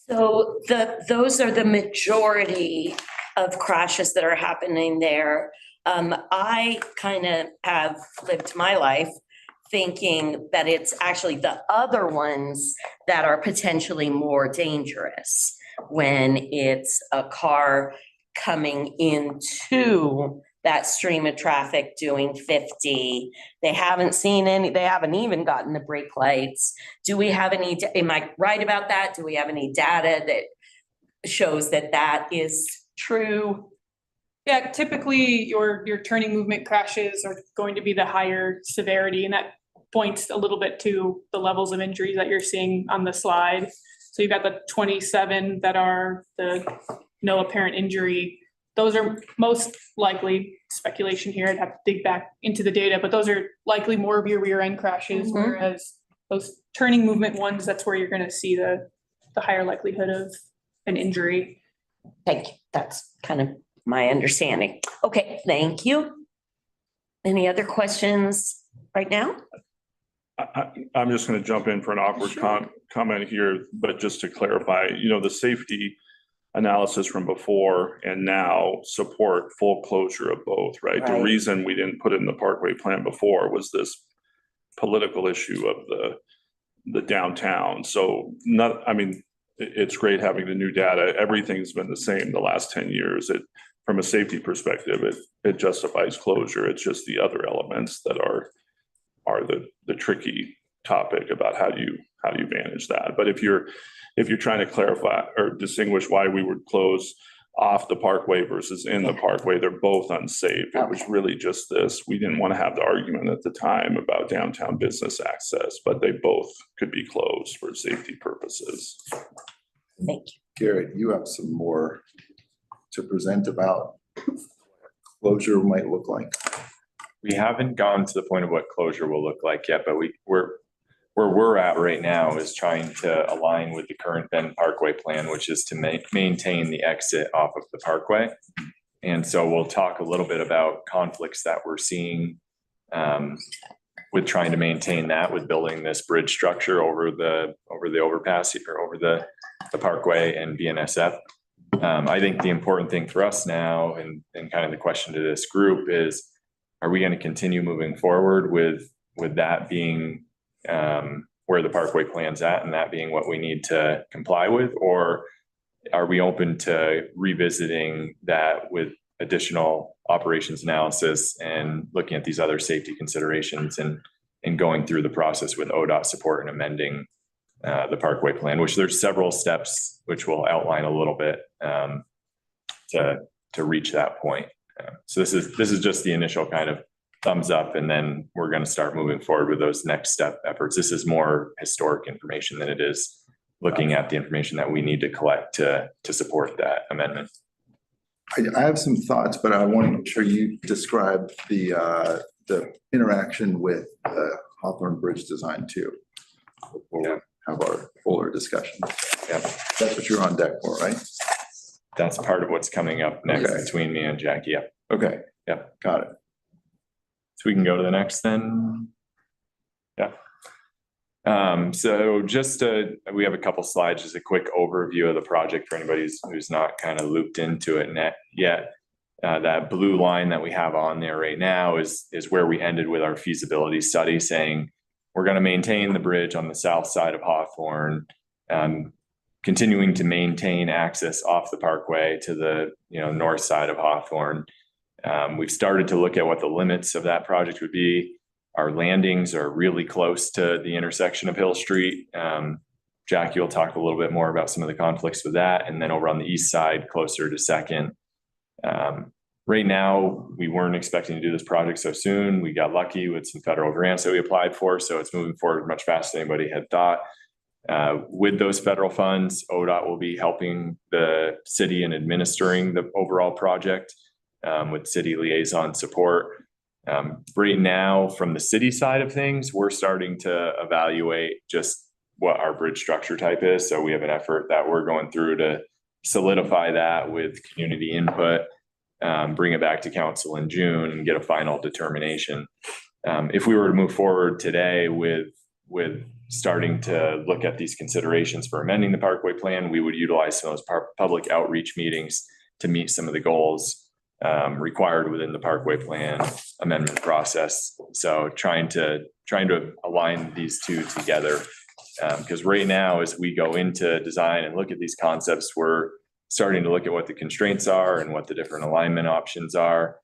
So those are the majority of crashes that are happening there. I kind of have lived my life thinking that it's actually the other ones that are potentially more dangerous when it's a car coming into that stream of traffic doing 50. They haven't even gotten the brake lights. Do we have am I right about that? Do we have any data that shows that is true? Yeah, typically your turning movement crashes are going to be the higher severity, and that points a little bit to the levels of injuries that you're seeing on the slide. So you've got the 27 that are the no apparent injury. Those are most likely, speculation here, I'd have to dig back into the data, but those are likely more of your rear end crashes, whereas those turning movement ones, that's where you're gonna see the higher likelihood of an injury. Thank you. That's kind of my understanding. Okay, thank you. Any other questions right now? I'm just going to jump in for an awkward comment here, but just to clarify, the safety analysis from before and now support full closure of both, right? The reason we didn't put it in the Parkway plan before was this political issue of the downtown. So it's great having the new data. Everything's been the same the last 10 years. From a safety perspective, it justifies closure. It's just the other elements that are the tricky topic about how do you manage that. But if you're trying to clarify or distinguish why we would close off the parkway versus in the parkway, they're both unsafe. It was really just this. We didn't want to have the argument at the time about downtown business access, but they both could be closed for safety purposes. Thank you. Garrett, you have some more to present about closure might look like. We haven't gotten to the point of what closure will look like yet, but where we're at right now is trying to align with the current Bend Parkway plan, which is to maintain the exit off of the parkway. And so we'll talk a little bit about conflicts that we're seeing with trying to maintain that, with building this bridge structure over the overpass or over the parkway and BNSF. I think the important thing for us now, and kind of the question to this group is, are we going to continue moving forward with that being where the parkway plan's at and that being what we need to comply with? Or are we open to revisiting that with additional operations analysis and looking at these other safety considerations and going through the process with ODOT support and amending the parkway plan, which there's several steps which we'll outline a little bit to reach that point. So this is just the initial kind of thumbs up, and then we're going to start moving forward with those next step efforts. This is more historic information than it is looking at the information that we need to collect to support that amendment. I have some thoughts, but I want to make sure you describe the interaction with the Hawthorne Bridge design too. Before we have our fuller discussion. Yeah, that's what you're on deck for, right? That's part of what's coming up next between me and Jackie. Yep. Okay. Yep. Got it. So we can go to the next then. Yeah. So just we have a couple slides, just a quick overview of the project for anybody who's not kind of looped into it yet. That blue line that we have on there right now is where we ended with our feasibility study, saying we're going to maintain the bridge on the south side of Hawthorne, continuing to maintain access off the parkway to the north side of Hawthorne. We've started to look at what the limits of that project would be. Our landings are really close to the intersection of Hill Street. Jackie will talk a little bit more about some of the conflicts with that. And then over on the east side, closer to Second. Right now, we weren't expecting to do this project so soon. We got lucky with some federal grants that we applied for, so it's moving forward much faster than anybody had thought. With those federal funds, ODOT will be helping the city in administering the overall project with city liaison support. Right now, from the city side of things, we're starting to evaluate just what our bridge structure type is. So we have an effort that we're going through to solidify that with community input, bring it back to council in June and get a final determination. If we were to move forward today with starting to look at these considerations for amending the Parkway Plan, we would utilize some of those public outreach meetings to meet some of the goals required within the Parkway Plan amendment process. So trying to align these two together, because right now, as we go into design and look at these concepts, we're starting to look at what the constraints are and what the different alignment options are.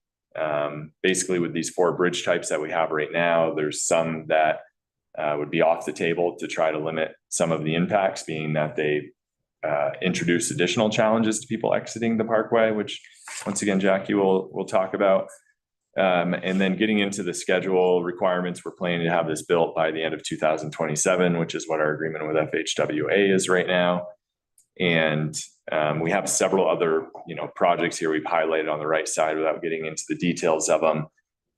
Basically, with these 4 bridge types that we have right now, there's some that would be off the table to try to limit some of the impacts, being that they introduce additional challenges to people exiting the parkway, which once again, Jackie will talk about. And then getting into the schedule requirements, we're planning to have this built by the end of 2027, which is what our agreement with FHWA is right now. And we have several other, projects here we've highlighted on the right side without getting into the details of them.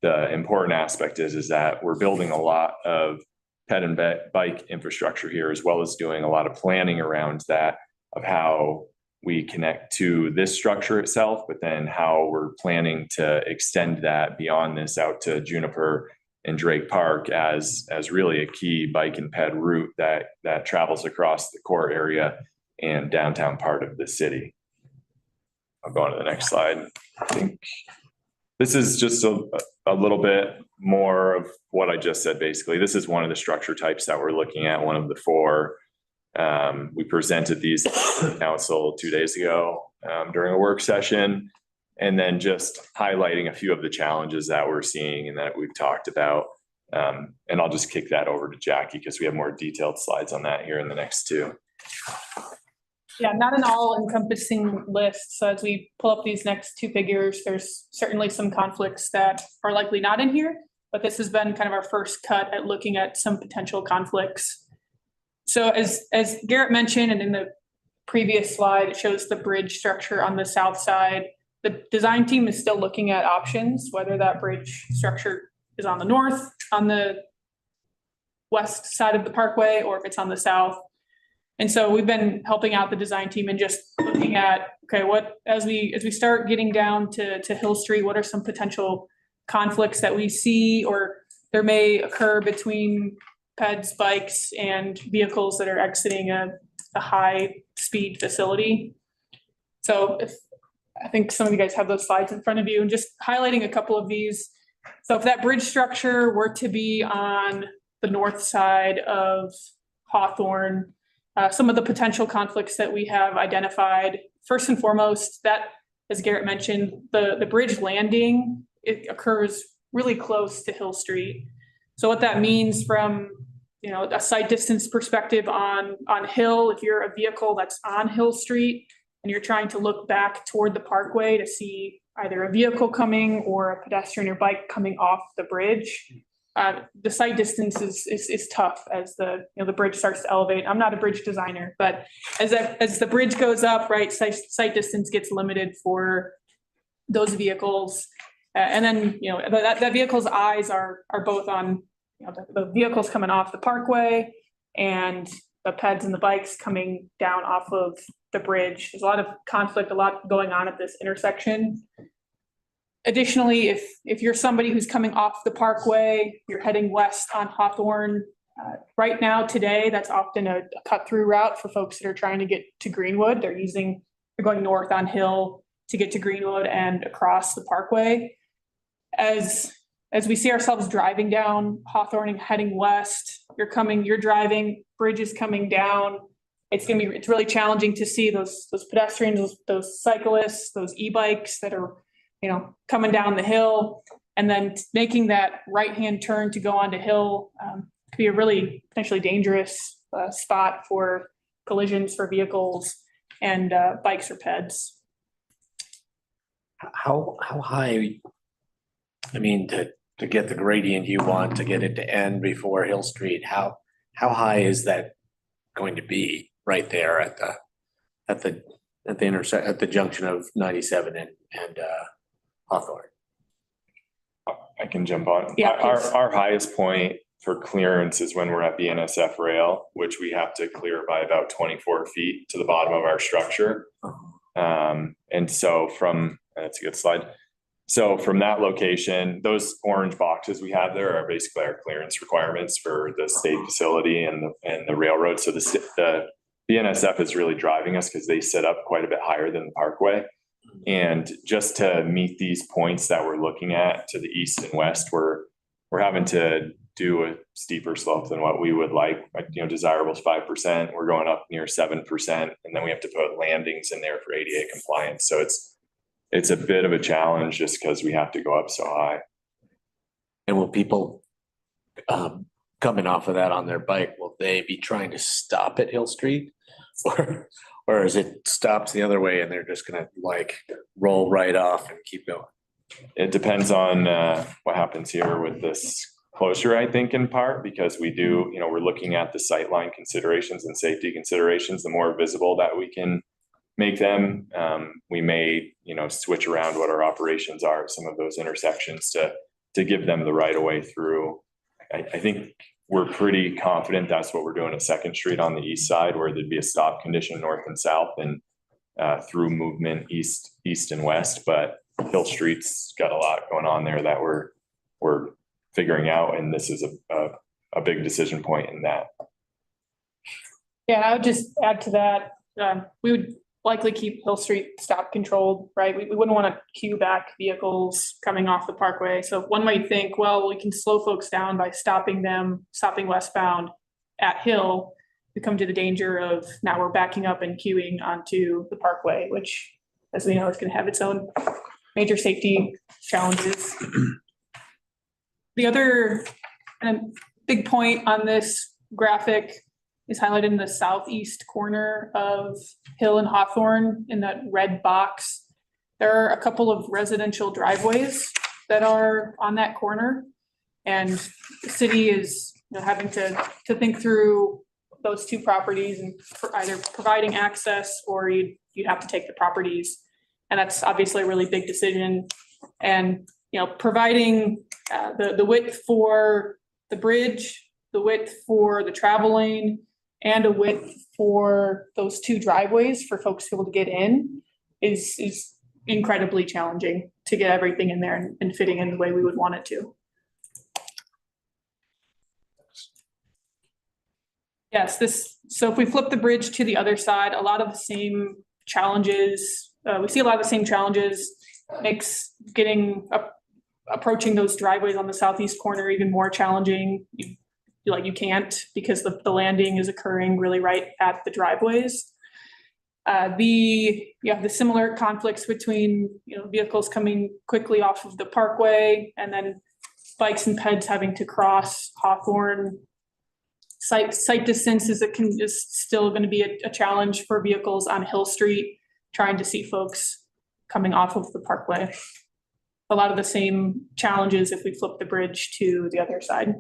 The important aspect is that we're building a lot of ped and bike infrastructure here, as well as doing a lot of planning around that, of how we connect to this structure itself, but then how we're planning to extend that beyond this out to Juniper and Drake Park as really a key bike and ped route that travels across the core area and downtown part of the city. I'll go on to the next slide. I think this is just a little bit more of what I just said. Basically, this is one of the structure types that we're looking at, one of the 4. We presented these to council 2 days ago during a work session, and then just highlighting a few of the challenges that we're seeing and that we've talked about. And I'll just kick that over to Jackie because we have more detailed slides on that here in the next 2. Yeah, not an all-encompassing list. So as we pull up these next 2 figures, there's certainly some conflicts that are likely not in here, but this has been kind of our first cut at looking at some potential conflicts. So as Garrett mentioned, and in the previous slide, it shows the bridge structure on the south side. The design team is still looking at options, whether that bridge structure is on the north, on the west side of the parkway, or if it's on the south. And so we've been helping out the design team and just looking at, okay, what, as we start getting down to Hill Street, what are some potential conflicts that we see or there may occur between peds, bikes, and vehicles that are exiting a high speed facility. So I think some of you guys have those slides in front of you, and just highlighting a couple of these. So if that bridge structure were to be on the north side of Hawthorne, some of the potential conflicts that we have identified, first and foremost, that, as Garrett mentioned, the bridge landing, it occurs really close to Hill Street. So what that means from, a sight distance perspective on Hill, if you're a vehicle that's on Hill Street and you're trying to look back toward the parkway to see either a vehicle coming or a pedestrian or bike coming off the bridge. The sight distance is tough as the bridge starts to elevate. I'm not a bridge designer, but as the bridge goes up, right, sight distance gets limited for those vehicles. And then, that vehicle's eyes are both on, the vehicles coming off the parkway and the peds and the bikes coming down off of the bridge. There's a lot of conflict, a lot going on at this intersection. Additionally, if you're somebody who's coming off the parkway, you're heading west on Hawthorne, right now, today, that's often a cut-through route for folks that are trying to get to Greenwood. They're going north on Hill to get to Greenwood and across the parkway. As we see ourselves driving down Hawthorne and heading west, you're driving, bridge is coming down. It's really challenging to see those pedestrians, those cyclists, those e-bikes that are, coming down the hill, and then making that right-hand turn to go onto Hill could be a really potentially dangerous spot for collisions for vehicles and bikes or peds. How high, to get the gradient you want, to get it to end before Hill Street, how high is that going to be right there at the junction of 97 and Hawthorne? I can jump on. Yeah, please. Our highest point for clearance is when we're at the NSF rail, which we have to clear by about 24 feet to the bottom of our structure. And so that's a good slide. So from that location, those orange boxes we have there are basically our clearance requirements for the state facility and the railroad. So the NSF is really driving us because they sit up quite a bit higher than the parkway. And just to meet these points that we're looking at to the east and west, we're having to do a steeper slope than what we would like. Desirable is 5%. We're going up near 7%, and then we have to put landings in there for ADA compliance. So it's a bit of a challenge just because we have to go up so high. And will people coming off of that on their bike, will they be trying to stop at Hill Street? Or is it stops the other way and they're just gonna roll right off and keep going? It depends on what happens here with this closure, I think, in part, because we're looking at the sightline considerations and safety considerations. The more visible that we can make them, we may, switch around what our operations are at some of those intersections to give them the right of way through. I think we're pretty confident that's what we're doing at Second Street on the east side, where there'd be a stop condition north and south and through movement east and west. But Hill Street's got a lot going on there that we're figuring out, and this is a big decision point in that. Yeah, I would just add to that. We would likely keep Hill Street stop controlled, right? We wouldn't want to queue back vehicles coming off the parkway. So one might think, well, we can slow folks down by stopping westbound at Hill. We come to the danger of now we're backing up and queuing onto the parkway, which, as we know, is going to have its own major safety challenges. The other big point on this graphic is highlighted in the southeast corner of Hill and Hawthorne in that red box. There are a couple of residential driveways that are on that corner. And the city is having to think through those two properties and either providing access or you'd have to take the properties. And that's obviously a really big decision. And providing the width for the bridge, the width for the travel lane, and a width for those two driveways for folks to be able to get in is incredibly challenging to get everything in there and fitting in the way we would want it to. Yes, so if we flip the bridge to the other side, a lot of the same challenges, we see a lot of the same challenges, makes approaching those driveways on the southeast corner even more challenging. You can't, because the landing is occurring really right at the driveways. You have the similar conflicts between vehicles coming quickly off of the parkway and then bikes and peds having to cross Hawthorne. Sight distance is still going to be a challenge for vehicles on Hill Street, trying to see folks coming off of the parkway. A lot of the same challenges if we flip the bridge to the other side.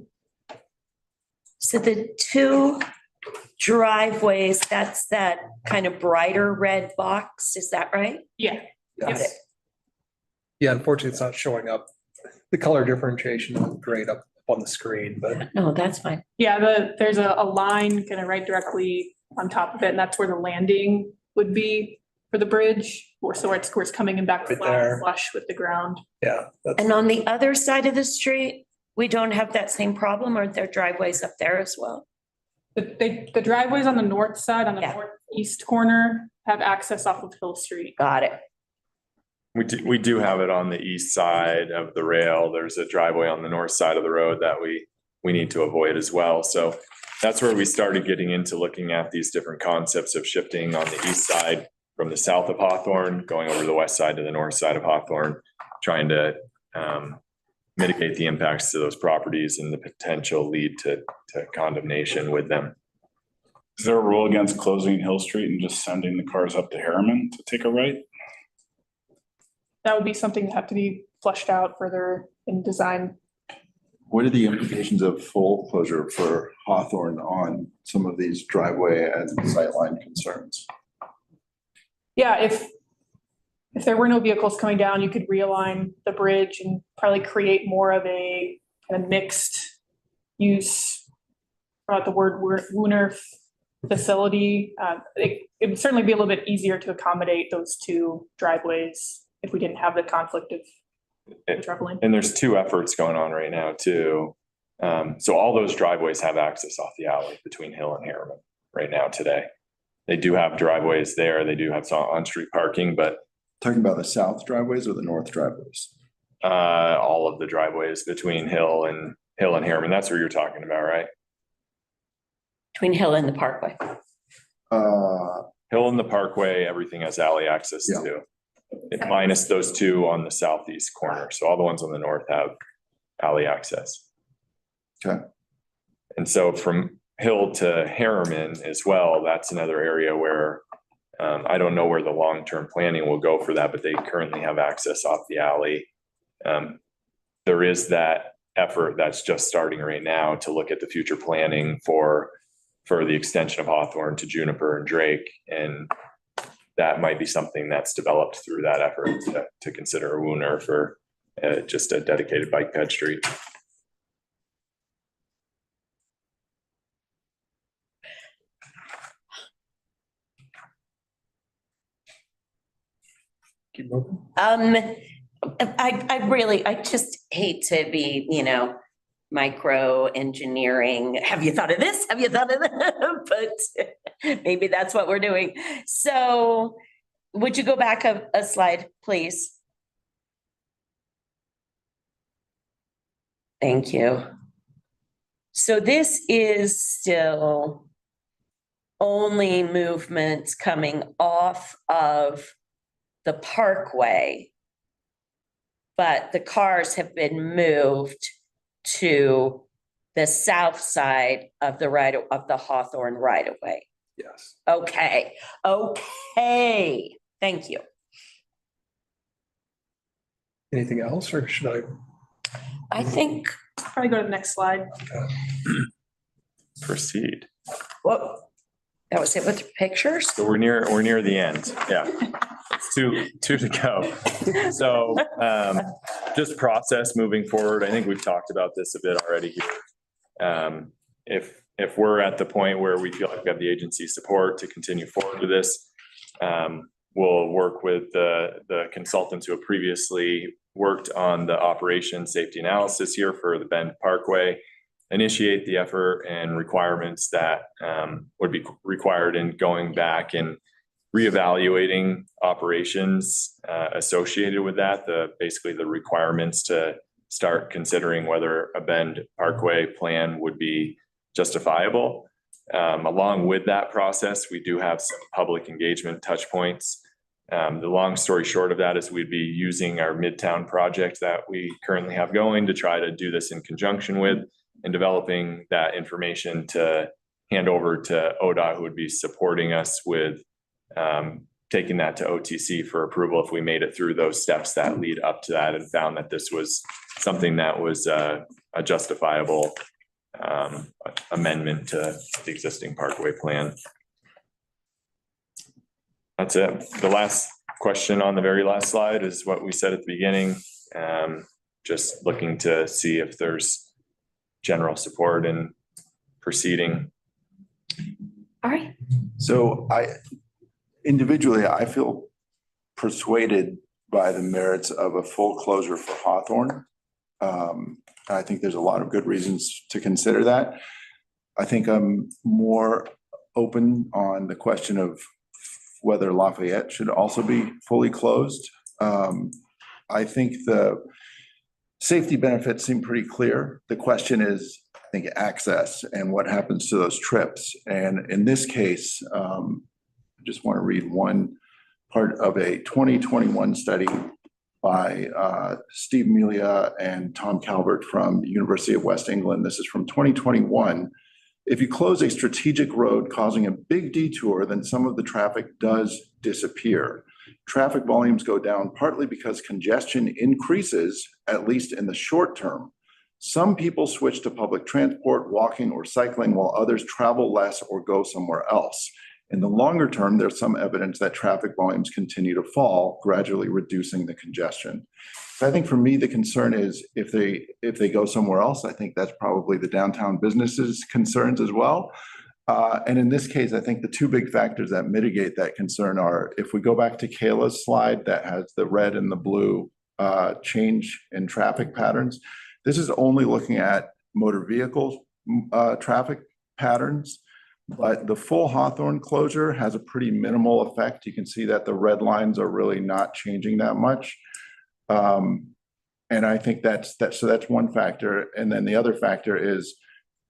So the two driveways, that's that kind of brighter red box, is that right? Yeah. Got it. Yeah, unfortunately, it's not showing up. The color differentiation is great up on the screen, but No, that's fine. Yeah, there's a line kind of right directly on top of it, and that's where the landing would be for the bridge, or so it's, of course, coming in back Right flat, there. flush with the ground. yeah. that's- And on the other side of the street, we don't have that same problem, or there driveways up there as well? The driveways on the north side, on the Yeah. northeast corner, have access off of Hill Street. Got it. We do have it on the east side of the rail. There's a driveway on the north side of the road that we need to avoid as well. So that's where we started getting into looking at these different concepts of shifting on the east side from the south of Hawthorne, going over the west side to the north side of Hawthorne, trying to mitigate the impacts to those properties and the potential lead to condemnation with them. Is there a rule against closing Hill Street and just sending the cars up to Harriman to take a right? That would be something that have to be flushed out further in design. What are the implications of full closure for Hawthorne on some of these driveway and sightline concerns? Yeah, if there were no vehicles coming down, you could realign the bridge and probably create more of a kind of mixed use, brought the word Wooner facility. It would certainly be a little bit easier to accommodate those two driveways if we didn't have the conflict of traveling. And there's two efforts going on right now too. So all those driveways have access off the alley between Hill and Harriman right now today. They do have driveways there. They do have some on-street parking, but Talking about the south driveways or the north driveways? all of the driveways between Hill and Harriman, that's what you're talking about, right? Between Hill and the Parkway. Hill and the Parkway, everything has alley access Yeah. to. Minus those two on the southeast corner. So all the ones on the north have alley access. Okay. And so from Hill to Harriman as well, that's another area where I don't know where the long-term planning will go for that, but they currently have access off the alley. There is that effort that's just starting right now to look at the future planning for the extension of Hawthorne to Juniper and Drake. And that might be something that's developed through that effort to consider a Wooner for just a dedicated bike ped street. Keep moving. I just hate to be, micro engineering. Have you thought of this? Have you thought of that? But maybe that's what we're doing. So would you go back a slide, please? Thank you. So this is still only movements coming off of the Parkway, but the cars have been moved to the south side of the Hawthorne right of way. Yes. Okay, thank you. Anything else, or should I think, Probably go to the next slide. Proceed. what, that was it with the pictures? So we're near the end. Yeah. It's two to go. So just process moving forward. I think we've talked about this a bit already here. If we're at the point where we feel like we have the agency support to continue forward with this, we'll work with the consultants who have previously worked on the operation safety analysis here for the Bend Parkway, initiate the effort and requirements that would be required in going back and reevaluating operations associated with that, basically the requirements to start considering whether a Bend Parkway plan would be justifiable. Along with that process, we do have some public engagement touch points. The long story short of that is we'd be using our Midtown project that we currently have going to try to do this in conjunction with and developing that information to hand over to ODOT, who would be supporting us with taking that to OTC for approval if we made it through those steps that lead up to that and found that this was something that was a justifiable amendment to the existing parkway plan. That's it. The last question on the very last slide is what we said at the beginning. Just looking to see if there's general support in proceeding. All right. So individually, I feel persuaded by the merits of a full closure for Hawthorne. I think there's a lot of good reasons to consider that. I think I'm more open on the question of whether Lafayette should also be fully closed. I think the safety benefits seem pretty clear. The question is, I think, access and what happens to those trips. And in this case, I just want to read one part of a 2021 study by Steve Melia and Tom Calvert from the University of West England. This is from 2021. If you close a strategic road causing a big detour, then some of the traffic does disappear. Traffic volumes go down partly because congestion increases, at least in the short term. Some people switch to public transport, walking or cycling, while others travel less or go somewhere else. In the longer term, there's some evidence that traffic volumes continue to fall, gradually reducing the congestion. So I think for me, the concern is if they go somewhere else, I think that's probably the downtown businesses' concerns as well. And in this case, I think the two big factors that mitigate that concern are, if we go back to Kayla's slide that has the red and the blue change in traffic patterns, this is only looking at motor vehicle traffic patterns. But the full Hawthorne closure has a pretty minimal effect. You can see that the red lines are really not changing that much. And I think that's one factor. And then the other factor is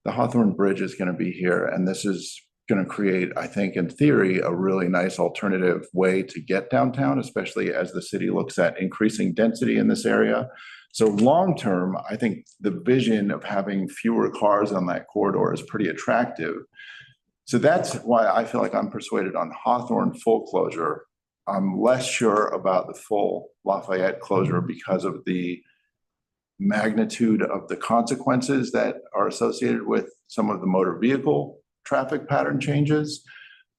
the Hawthorne Bridge is going to be here. And this is going to create, I think, in theory, a really nice alternative way to get downtown, especially as the city looks at increasing density in this area. So long term, I think the vision of having fewer cars on that corridor is pretty attractive. So that's why I feel like I'm persuaded on Hawthorne full closure. I'm less sure about the full Lafayette closure because of the magnitude of the consequences that are associated with some of the motor vehicle traffic pattern changes.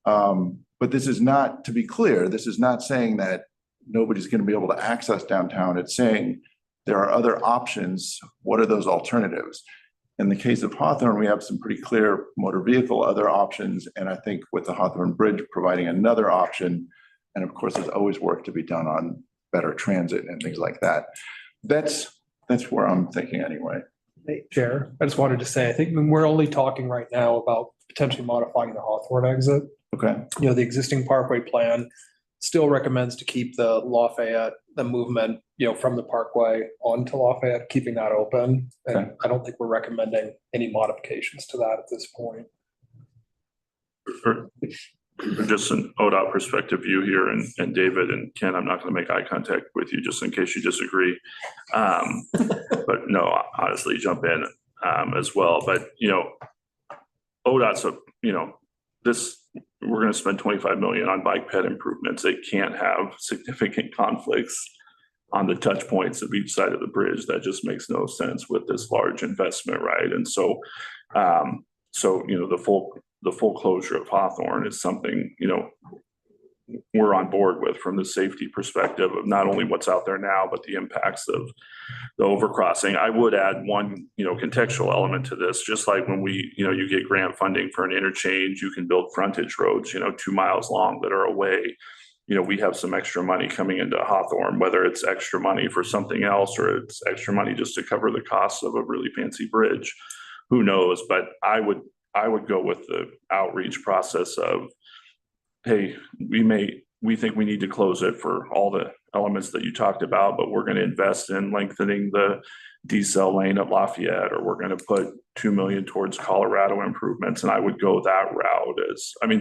But this is not, to be clear, this is not saying that nobody's going to be able to access downtown. It's saying there are other options. What are those alternatives? In the case of Hawthorne, we have some pretty clear motor vehicle other options. And I think with the Hawthorne Bridge providing another option, and of course, there's always work to be done on better transit and things like that. That's where I'm thinking anyway. Hey, Chair, I just wanted to say, I think we're only talking right now about potentially modifying the Hawthorne exit. Okay. You know, the existing parkway plan still recommends to keep the Lafayette, the movement, you know, from the parkway onto Lafayette, keeping that open. And Okay. I don't think we're recommending any modifications to that at this point. For just an ODOT perspective view here, and David and Ken, I'm not going to make eye contact with you just in case you disagree. But no, honestly, jump in as well. But, you know, ODOT's we're going to spend 25 million on bike ped improvements. They can't have significant conflicts on the touch points of each side of the bridge. That just makes no sense with this large investment, right? And so, you know, the full closure of Hawthorne is something, you know, we're on board with from the safety perspective of not only what's out there now, but the impacts of the overcrossing. I would add one, you know, contextual element to this, just like when you get grant funding for an interchange, you can build frontage roads, 2 miles long that are away. We have some extra money coming into Hawthorne, whether it's extra money for something else or it's extra money just to cover the costs of a really fancy bridge. Who knows? But I would go with the outreach process of, hey, we think we need to close it for all the elements that you talked about, but we're going to invest in lengthening the decel lane at Lafayette, or we're going to put $2 million towards Colorado improvements. And I would go that route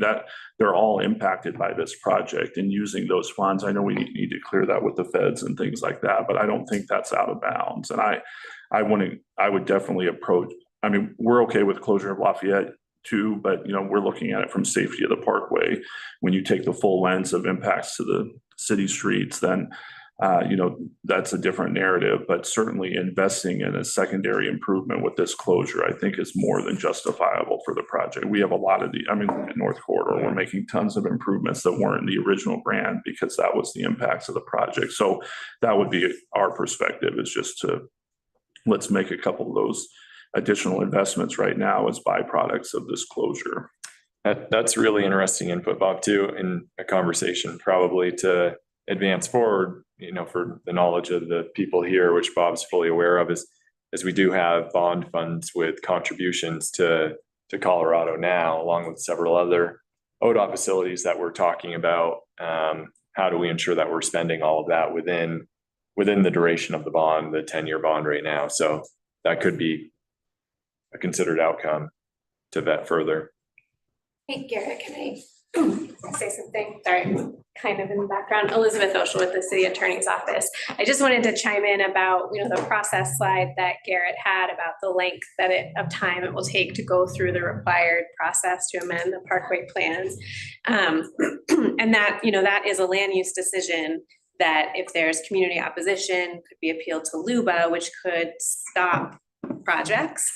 that they're all impacted by this project and using those funds. I know we need to clear that with the feds and things like that, but I don't think that's out of bounds. And I would definitely approach, we're okay with closure of Lafayette. too, but we're looking at it from safety of the parkway. When you take the full lens of impacts to the city streets, then that's a different narrative, but certainly investing in a secondary improvement with this closure, I think is more than justifiable for the project. We have a lot of North Corridor, we're making tons of improvements that weren't in the original grant because that was the impacts of the project. So that would be our perspective, is just to let's make a couple of those additional investments right now as byproducts of this closure. That's really interesting input, Bob, too, in a conversation probably to advance forward, for the knowledge of the people here, which Bob's fully aware of, is we do have bond funds with contributions to Colorado now, along with several other ODOT facilities that we're talking about. How do we ensure that we're spending all of that within the duration of the bond, the 10-year bond right now? So that could be a considered outcome to vet further. Hey, Garrett, can I say something? Sorry, kind of in the background. Elizabeth Oshel with the City Attorney's Office. I just wanted to chime in about, the process slide that Garrett had about the length of time it will take to go through the required process to amend the parkway plans. And that, that is a land use decision that if there's community opposition, could be appealed to LUBA, which could stop projects.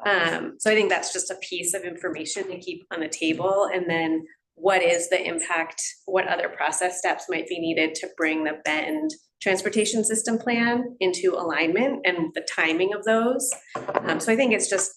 So I think that's just a piece of information to keep on the table. And then what is the impact, what other process steps might be needed to bring the Bend transportation system plan into alignment and the timing of those. So I think it's just,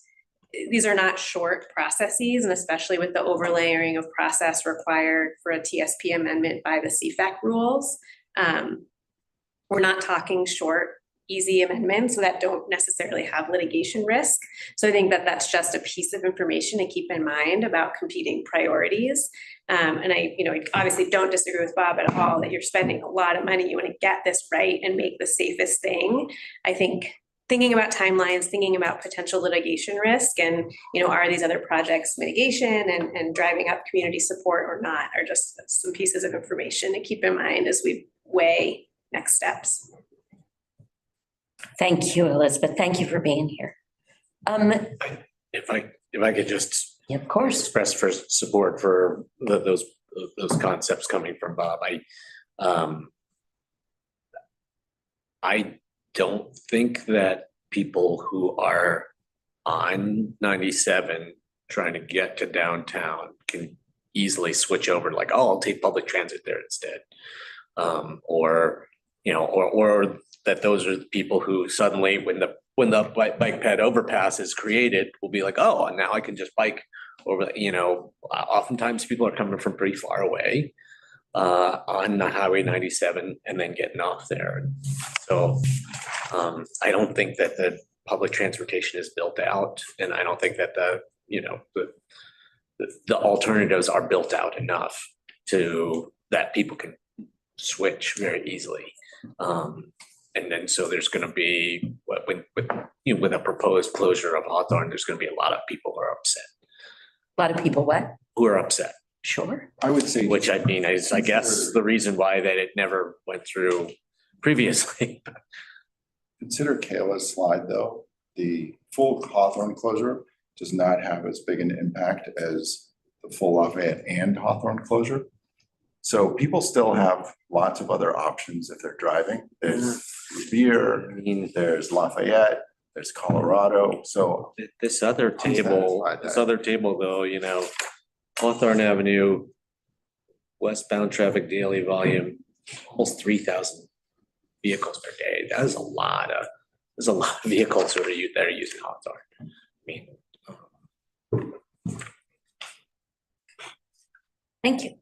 these are not short processes, and especially with the overlaying of process required for a TSP amendment by the CFAC rules. We're not talking short, easy amendments that don't necessarily have litigation risk. So I think that that's just a piece of information to keep in mind about competing priorities. And I obviously don't disagree with Bob at all that you're spending a lot of money. You want to get this right and make the safest thing. I think thinking about timelines, thinking about potential litigation risk and, are these other projects mitigation and driving up community support or not, are just some pieces of information to keep in mind as we weigh next steps. Thank you, Elizabeth. Thank you for being here. If I could just of course express for support for those concepts coming from Bob. I don't think that people who are on 97 trying to get to downtown can easily switch over like, oh, I'll take public transit there instead. Or that those are the people who suddenly when the bike ped overpass is created will be like, oh, and now I can just bike over, oftentimes people are coming from pretty far away on the Highway 97 and then getting off there. So I don't think that the public transportation is built out, and I don't think that the alternatives are built out enough to that people can switch very easily. And then so there's going to be with a proposed closure of Hawthorne, there's going to be a lot of people who are upset. A lot of people what? Who are upset. Sure. I would say. Which I mean, is I guess the reason why that it never went through previously. Consider Kayla's slide, though. The full Hawthorne closure does not have as big an impact as the full Lafayette and Hawthorne closure. So people still have lots of other options if they're driving. There's Revere, there's Lafayette, there's Colorado. So this other table though, Hawthorne Avenue, westbound traffic daily volume, almost 3,000 vehicles per day. There's a lot of vehicles that are using Hawthorne. I mean, thank you.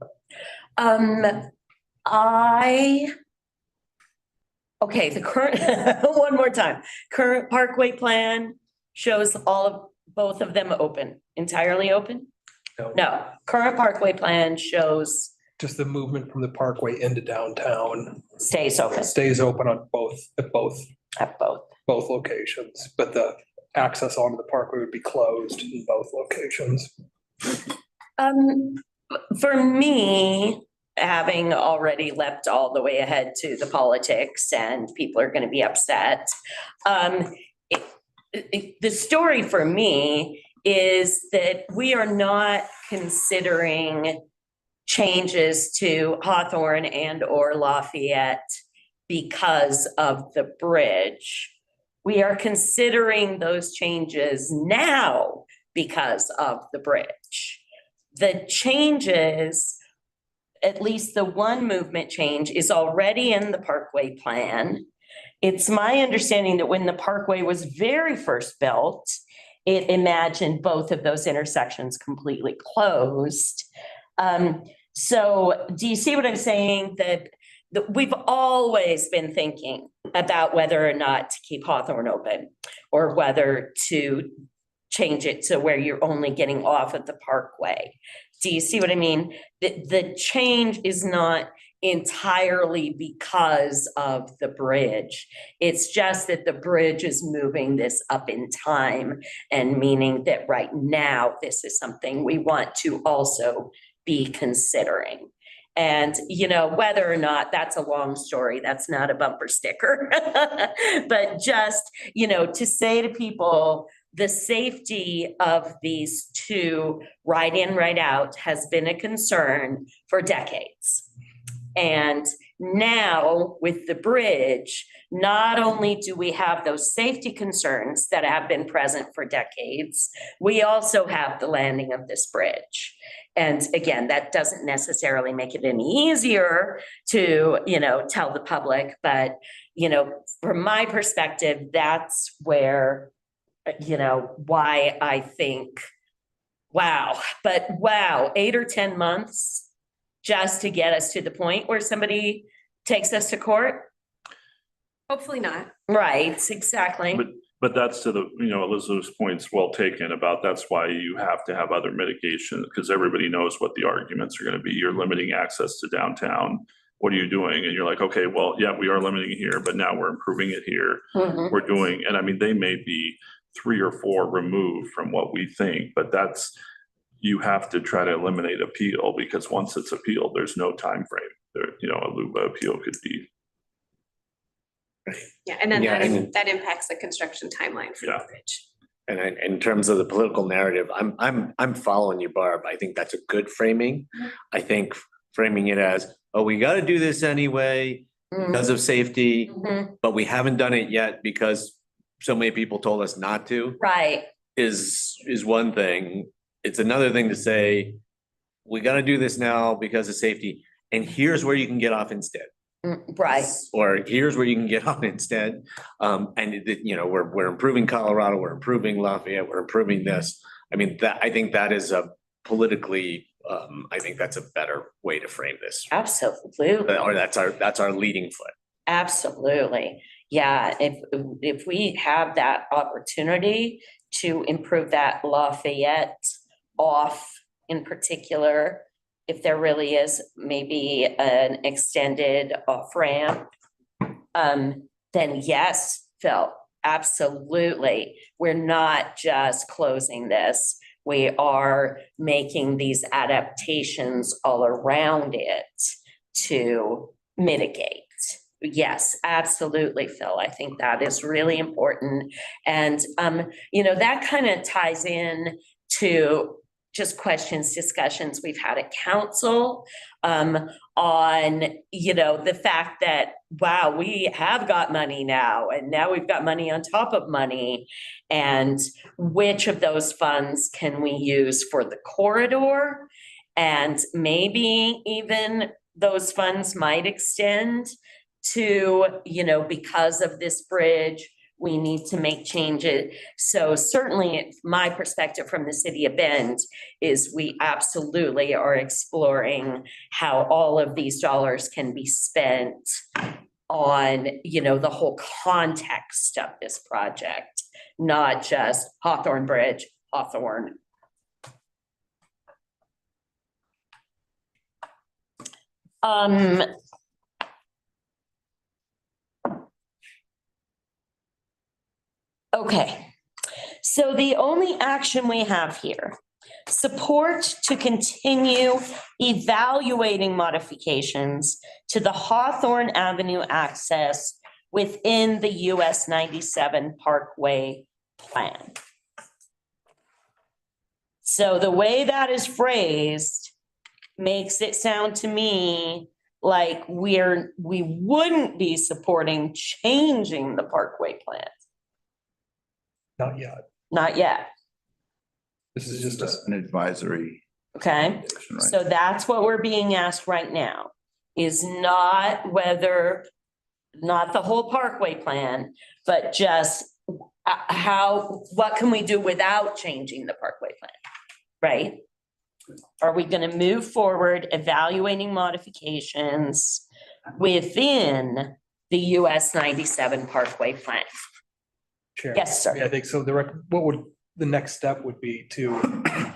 Okay, the current, one more time, current parkway plan shows both of them open, entirely open? No, current parkway plan shows. Just the movement from the parkway into downtown Stays open. stays open on at both locations, but the access onto the parkway would be closed in both locations. For me, having already leapt all the way ahead to the politics and people are going to be upset. The story for me is that we are not considering changes to Hawthorne and or Lafayette because of the bridge. We are considering those changes now because of the bridge. The changes, at least the one movement change, is already in the Parkway plan. It's my understanding that when the Parkway was very first built, it imagined both of those intersections completely closed. So do you see what I'm saying? That we've always been thinking about whether or not to keep Hawthorne open or whether to change it to where you're only getting off at the Parkway. Do you see what I mean? The change is not entirely because of the bridge. It's just that the bridge is moving this up in time and meaning that right now, this is something we want to also be considering. And, you know, whether or not that's a long story, that's not a bumper sticker. But just, you know, to say to people, the safety of these two right in, right out has been a concern for decades. And now with the bridge, not only do we have those safety concerns that have been present for decades, we also have the landing of this bridge. And again, that doesn't necessarily make it any easier to, you know, tell the public, but, you know, from my perspective, that's where, you know, why I think, wow, but wow, 8 or 10 months just to get us to the point where somebody takes us to court? Hopefully not. Right, exactly. But that's to the, you know, Elizabeth's point's well taken about that's why you have to have other mitigation, because everybody knows what the arguments are going to be. You're limiting access to downtown. What are you doing? And you're like, okay, well, yeah, we are limiting it here, but now we're improving it here. We're doing, and I mean, they may be 3 or 4 removed from what we think, but that's, you have to try to eliminate appeal, because once it's appealed, there's no time frame. There, you know, a LUBA appeal could be. Yeah, and then Yeah, and- that impacts the construction timeline for the Yeah. bridge. And in terms of the political narrative, I'm following you, Barb. I think that's a good framing. I think framing it as, oh, we got to do this anyway because of safety, but we haven't done it yet because so many people told us not to, Right. is one thing. It's another thing to say, we got to do this now because of safety, and here's where you can get off instead. Right. Or here's where you can get on instead. You know, we're improving Colorado, we're improving Lafayette, we're improving this. I mean, I think that is a politically, I think that's a better way to frame this. Absolutely. Or that's our leading foot. Absolutely. Yeah, if we have that opportunity to improve that Lafayette off in particular, if there really is maybe an extended off ramp, then yes, Phil, absolutely. We're not just closing this. We are making these adaptations all around it to mitigate. Yes, absolutely, Phil. I think that is really important. And, you know, that kind of ties in to just questions, discussions we've had at council on, you know, the fact that, wow, we have got money now, and now we've got money on top of money. And which of those funds can we use for the corridor? And maybe even those funds might extend to, you know, because of this bridge, we need to make changes. So certainly my perspective from the city of Bend is we absolutely are exploring how all of these dollars can be spent on, you know, the whole context of this project, not just Hawthorne Bridge, Hawthorne. Okay, so the only action we have here, support to continue evaluating modifications to the Hawthorne Avenue access within the US 97 Parkway plan. So the way that is phrased makes it sound to me like we wouldn't be supporting changing the parkway plan. Not yet. Not yet, This is just An advisory. okay? recommendation, right? So that's what we're being asked right now, is not not the whole parkway plan, but just what can we do without changing the parkway plan, right? Are we gonna move forward evaluating modifications within the US 97 parkway plan? Chair. Yes, sir. Yeah, I think so. The next step would be to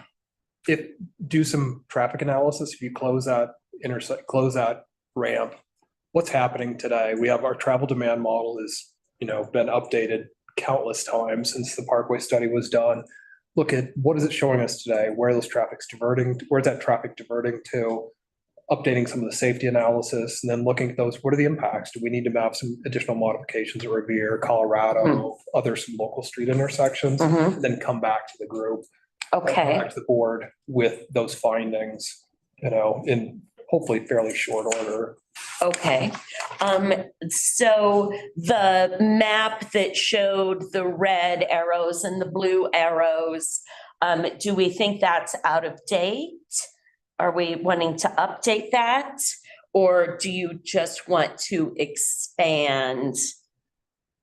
do some traffic analysis. If you close that ramp, what's happening today? We have our travel demand model is, been updated countless times since the Parkway study was done. Look at what is it showing us today? Where those traffic's diverting, where's that traffic diverting to? Updating some of the safety analysis and then looking at those, what are the impacts? Do we need to map some additional modifications at Revere, Colorado, some local street intersections? Mhm. Then come back to the group. Okay. Back to the board with those findings, in hopefully fairly short order. Okay, so the map that showed the red arrows and the blue arrows, do we think that's out of date? Are we wanting to update that? Or do you just want to expand?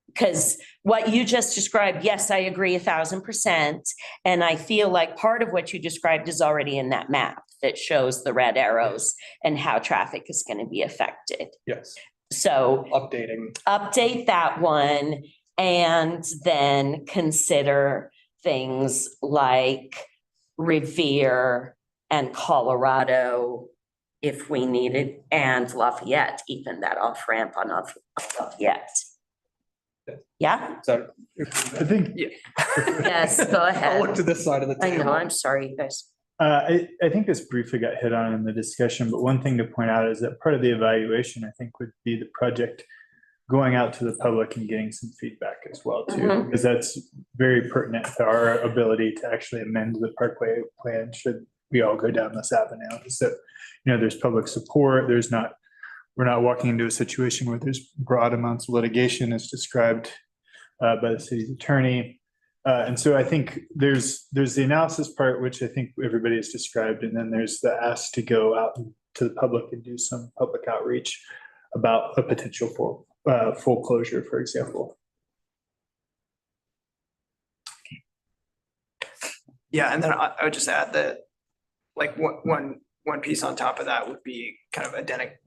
Because what you just described, yes, I agree 1,000%. And I feel like part of what you described is already in that map that shows the red arrows and how traffic is going to be affected. Yes. So update that one and then consider things like Revere and Colorado if we needed, and Lafayette, even that off ramp on Lafayette. Yeah? So I think, yeah. Yes, go ahead. I'll look to this side of the I table. know, I'm sorry, you guys. I think this briefly got hit on in the discussion, but one thing to point out is that part of the evaluation, I think, would be the project going out to the public and getting some feedback as well too, Mhm. because that's very pertinent to our ability to actually amend the parkway plan should we all go down this avenue. So, there's public support, we're not walking into a situation where there's broad amounts of litigation as described by the city's attorney. And so I think there's the analysis part, which I think everybody has described, and then there's the ask to go out to the public and do some public outreach about a potential full closure, for example. Yeah, and then I would just add that, like, one piece on top of that would be kind of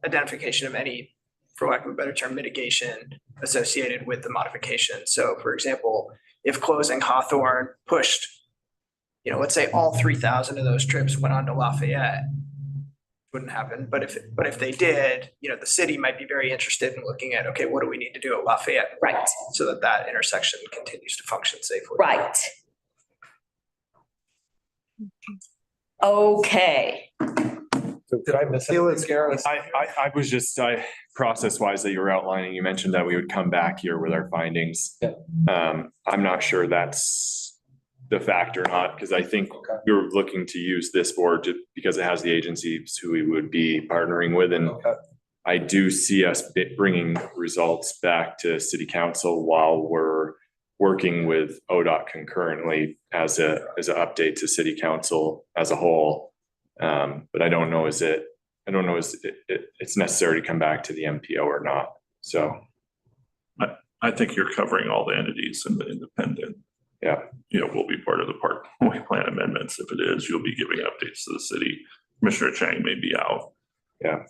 identification of any, for lack of a better term, mitigation associated with the modification. So for example, if closing Hawthorne pushed, let's say all 3,000 of those trips went on to Lafayette, wouldn't happen. But if they did, the city might be very interested in looking at, okay, what do we need to do at Lafayette? Right. So that intersection continues to function safely. Right. Okay. Did I miss anything, Garrett? I was just, process wise that you were outlining, you mentioned that we would come back here with our findings. Yeah. I'm not sure that's the fact or not, because I think we were looking to use this board because it has the agencies who we would be partnering with. And I do see us bringing results back to city council while we're working with ODOT concurrently as an update to city council as a whole. But I don't know, it's necessary to come back to the MPO or not. So. I think you're covering all the entities and the independent. Yeah. Will be part of the parkway plan amendments. If it is, you'll be giving updates to the city. Commissioner Chang may be out. Yeah.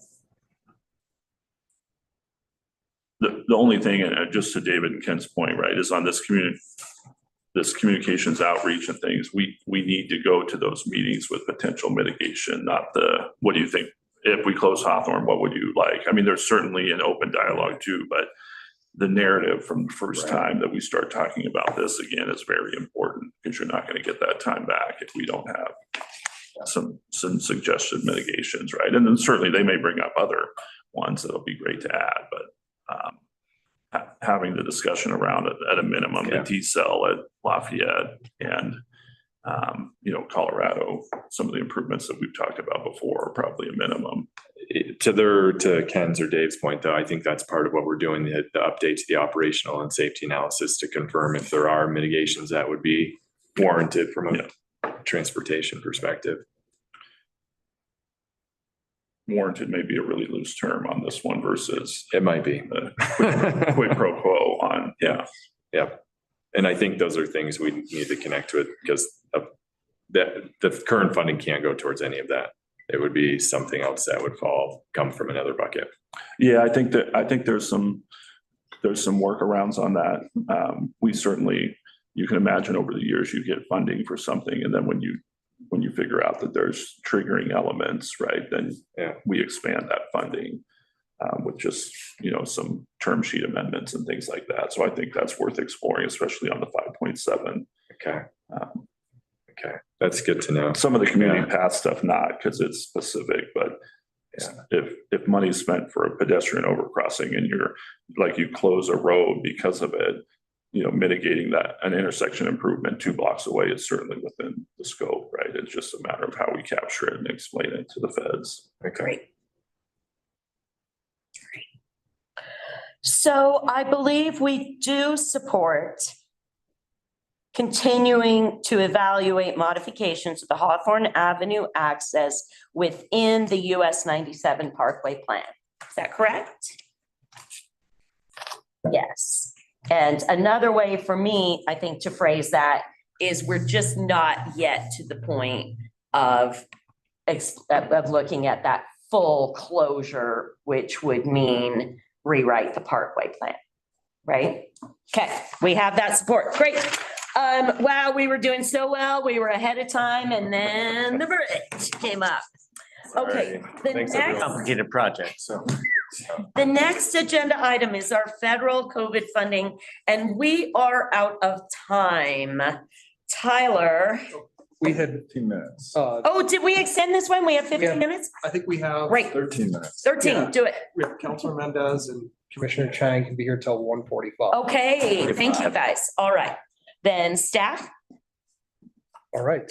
The only thing, and just to David and Ken's point, right, is on this communications outreach and things, we need to go to those meetings with potential mitigation, not what do you think? If we close Hawthorne, what would you like? I mean, there's certainly an open dialogue too, but the narrative from the first time that we start talking about this again is very important, because you're not going to get that time back if we don't have some suggested mitigations, right? And then certainly they may bring up other ones that'll be great to add, but having the discussion around it at a minimum, the T-cell at Lafayette and Colorado, some of the improvements that we've talked about before are probably a minimum. To Ken's or Dave's point, though, I think that's part of what we're doing, the update to the operational and safety analysis to confirm if there are mitigations that would be warranted from a transportation perspective. Warranted may be a really loose term on this one versus It might be. quid pro quo on, yeah. Yep. And I think those are things we need to connect with because of the current funding can't go towards any of that. It would be something else that would come from another bucket. Yeah, I think there's some workarounds on that. We certainly, you can imagine over the years you get funding for something, and then when you figure out that there's triggering elements, right, then we expand that funding with just some term sheet amendments and things like that. So I think that's worth exploring, especially on the 5.7. Okay. Okay, that's good to know. Some of the community path stuff not because it's specific, but if money's spent for a pedestrian overcrossing and you close a road because of it, mitigating that an intersection improvement 2 blocks away is certainly within the scope, right? It's just a matter of how we capture it and explain it to the feds. Okay. Great. So I believe we do support continuing to evaluate modifications to the Hawthorne Avenue access within the US 97 Parkway Plan. Is that correct? Yes. And another way for me, I think, to phrase that is we're just not yet to the point of looking at that full closure, which would mean rewrite the Parkway Plan, right? Okay, we have that support. Great. Wow, we were doing so well. We were ahead of time and then the verdict came up. Okay, Complicated project, so. the next agenda item is our federal COVID funding, and we are out of time. Tyler. We had 15 minutes. Oh, did we extend this one? We have 15 minutes? I think we have. Great. 13 minutes. 13, do it. We have Councilor Mendez and Commissioner Chang can be here till 1:45. Okay, thank you guys. All right. Then staff. All right.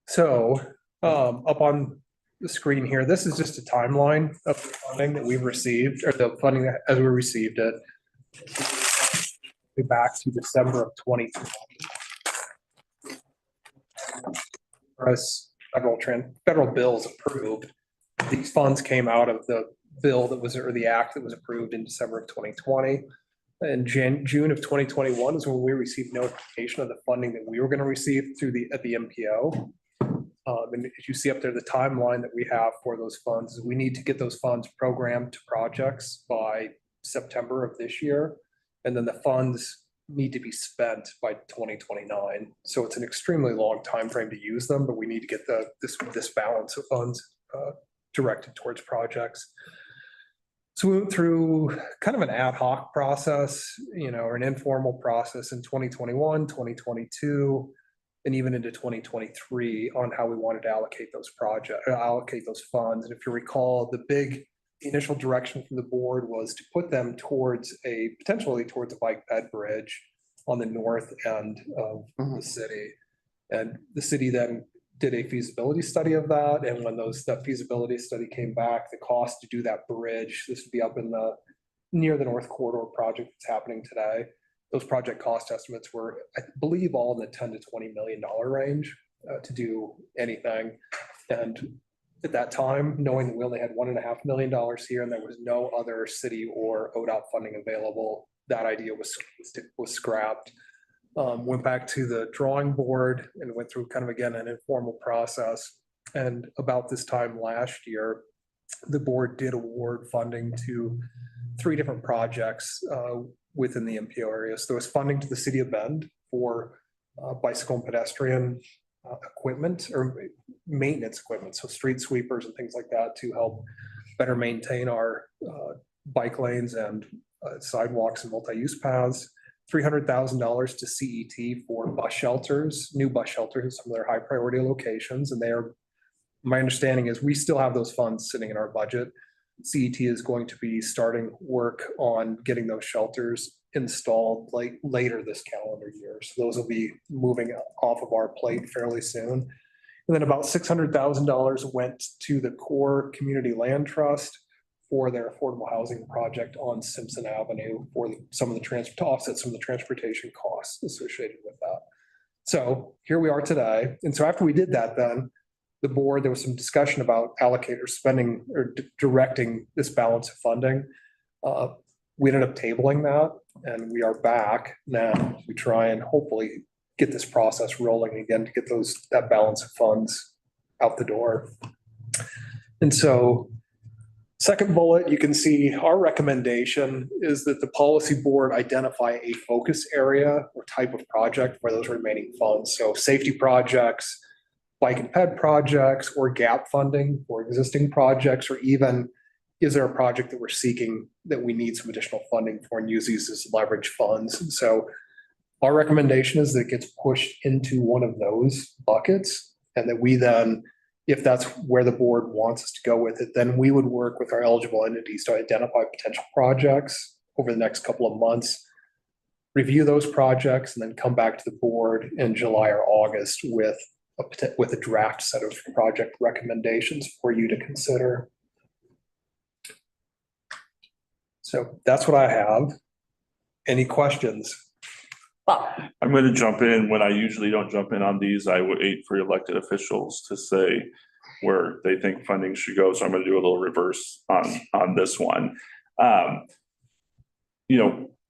So up on the screen here, this is just a timeline of the funding that we've received, or the funding as we received it. Back to December of 2020. As federal bills approved, these funds came out of the bill that was, or the act that was approved in December of 2020. In June of 2021 is when we received notification of the funding that we were going to receive at the MPO. And as you see up there, the timeline that we have for those funds is we need to get those funds programmed to projects by September of this year. And then the funds need to be spent by 2029. So it's an extremely long time frame to use them, but we need to get this balance of funds directed towards projects. So we went through kind of an ad hoc process, or an informal process in 2021, 2022, and even into 2023 on how we wanted to allocate those funds. And if you recall, the big initial direction from the board was to put them potentially towards a bike ped bridge on the north end of the city. And the city then did a feasibility study of that. And when that feasibility study came back, the cost to do that bridge, this would be up in near the North Corridor project that's happening today. Those project cost estimates were, I believe, all in the $10 to $20 million range to do anything. And at that time, knowing that we only had $1.5 million here and there was no other city or ODOT funding available, that idea was scrapped. Went back to the drawing board and went through kind of, again, an informal process. And about this time last year, the board did award funding to 3 different projects within the MPO area. So there was funding to the city of Bend for bicycle and pedestrian equipment or maintenance equipment. So street sweepers and things like that to help better maintain our bike lanes and sidewalks and multi-use paths. $300,000 to CET for bus shelters, new bus shelters in some of their high priority locations. And my understanding is we still have those funds sitting in our budget. CET is going to be starting work on getting those shelters installed later this calendar year. So those will be moving off of our plate fairly soon. And then about $600,000 went to the core community land trust for their affordable housing project on Simpson Avenue for some of the to offset some of the transportation costs associated with that. So here we are today. And so after we did that, then the board, there was some discussion about allocators spending or directing this balance of funding. We ended up tabling that, and we are back now. We try and hopefully get this process rolling again to get that balance of funds out the door. And so second bullet, you can see our recommendation is that the policy board identify a focus area or type of project for those remaining funds. So safety projects, bike and ped projects, or gap funding for existing projects, or even is there a project that we're seeking that we need some additional funding for and use these as leverage funds? And so our recommendation is that it gets pushed into one of those buckets, and that we then, if that's where the board wants us to go with it, then we would work with our eligible entities to identify potential projects over the next couple of months, review those projects, and then come back to the board in July or August with a draft set of project recommendations for you to consider. So that's what I have. Any questions? I'm going to jump in when I usually don't jump in on these. I would wait for elected officials to say where they think funding should go. So I'm going to do a little reverse on this one.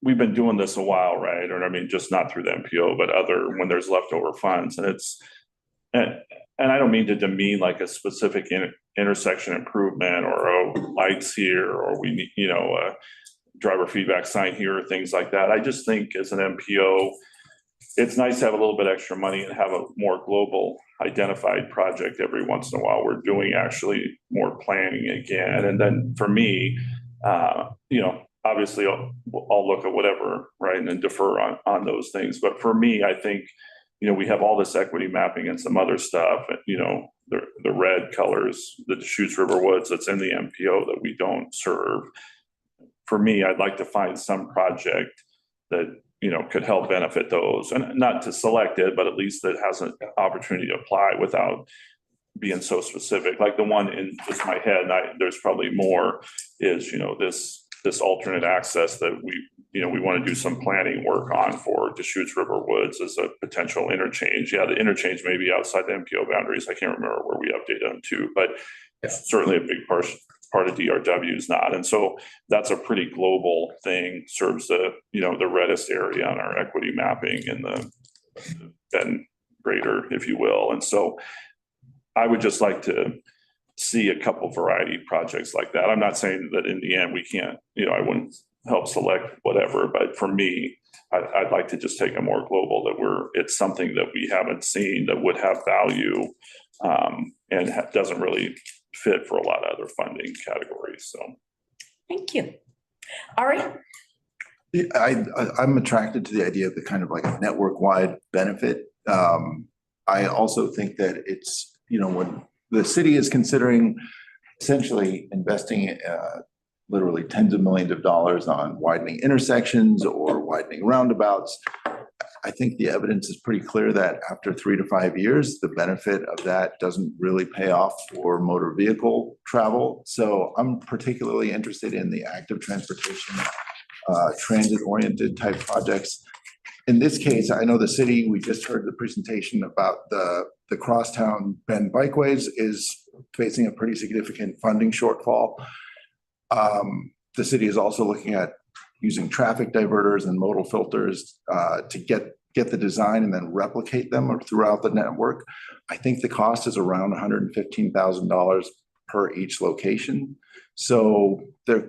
We've been doing this a while, right? Or I mean, just not through the MPO, but when there's leftover funds, and I don't mean to demean like a specific intersection improvement or lights here, or we need, a driver feedback sign here or things like that. I just think as an MPO, it's nice to have a little bit extra money and have a more global identified project every once in a while. We're doing actually more planning again. And then for me, obviously I'll look at whatever, right, and then defer on those things. But for me, I think, we have all this equity mapping and some other stuff, the red colors, the Deschutes River Woods that's in the MPO that we don't serve. For me, I'd like to find some project that, could help benefit those, and not to select it, but at least that has an opportunity to apply without being so specific. Like the one in just my head, and there's probably more, is, this alternate access that we want to do some planning work on for Deschutes River Woods as a potential interchange. Yeah, the interchange may be outside the MPO boundaries. I can't remember where we updated them to, but certainly a big part of DRW is not. And so that's a pretty global thing, serves the reddest area on our equity mapping in the Bend greater, if you will. And so I would just like to see a couple variety projects like that. I'm not saying that in the end we can't, I wouldn't help select whatever, but for me, I'd like to just take a more global it's something that we haven't seen that would have value and doesn't really fit for a lot of other funding categories. So thank you. Ari? I'm attracted to the idea of the kind of like a network-wide benefit. I also think that it's, when the city is considering essentially investing literally tens of millions of dollars on widening intersections or widening roundabouts, I think the evidence is pretty clear that after 3 to 5 years, the benefit of that doesn't really pay off for motor vehicle travel. So I'm particularly interested in the active transportation, transit-oriented type projects. In this case, I know the city, we just heard the presentation about the crosstown Bend bikeways is facing a pretty significant funding shortfall. The city is also looking at using traffic diverters and modal filters to get the design and then replicate them throughout the network. I think the cost is around $115,000 per each location. So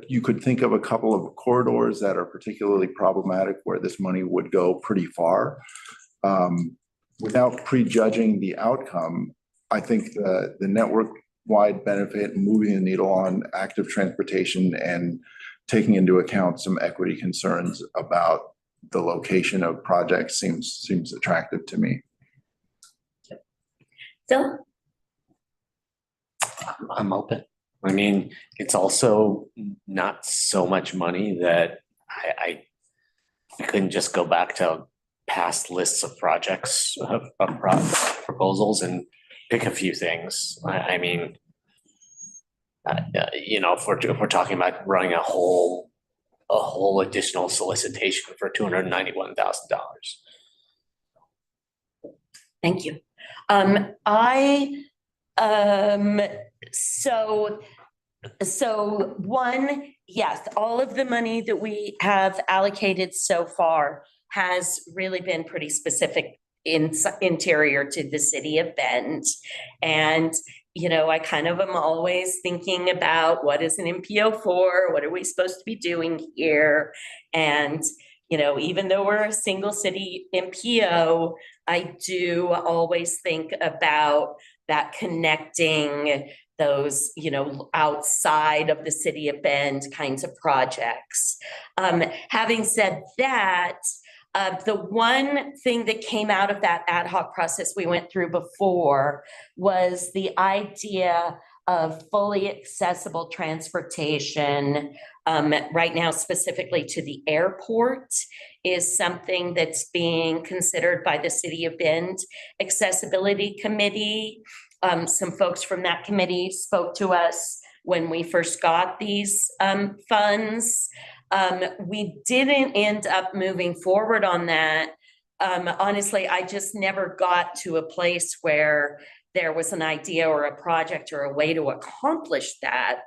you could think of a couple of corridors that are particularly problematic where this money would go pretty far. Without prejudging the outcome, I think the network-wide benefit, moving the needle on active transportation and taking into account some equity concerns about the location of projects seems attractive to me. Phil? I'm open. I mean, it's also not so much money that I we couldn't just go back to past lists of projects, proposals and pick a few things. I mean, you know, if we're talking about running a whole additional solicitation for $291,000. Thank you. So one, yes, all of the money that we have allocated so far has really been pretty specific interior to the city of Bend. And, you know, I kind of am always thinking about what is an MPO for? What are we supposed to be doing here? And, you know, even though we're a single city MPO, I do always think about that connecting those, you know, outside of the city of Bend kinds of projects. Having said that, the one thing that came out of that ad hoc process we went through before was the idea of fully accessible transportation. Right now, specifically to the airport, is something that's being considered by the City of Bend Accessibility Committee. Some folks from that committee spoke to us when we first got these funds. We didn't end up moving forward on that. Honestly, I just never got to a place where there was an idea or a project or a way to accomplish that.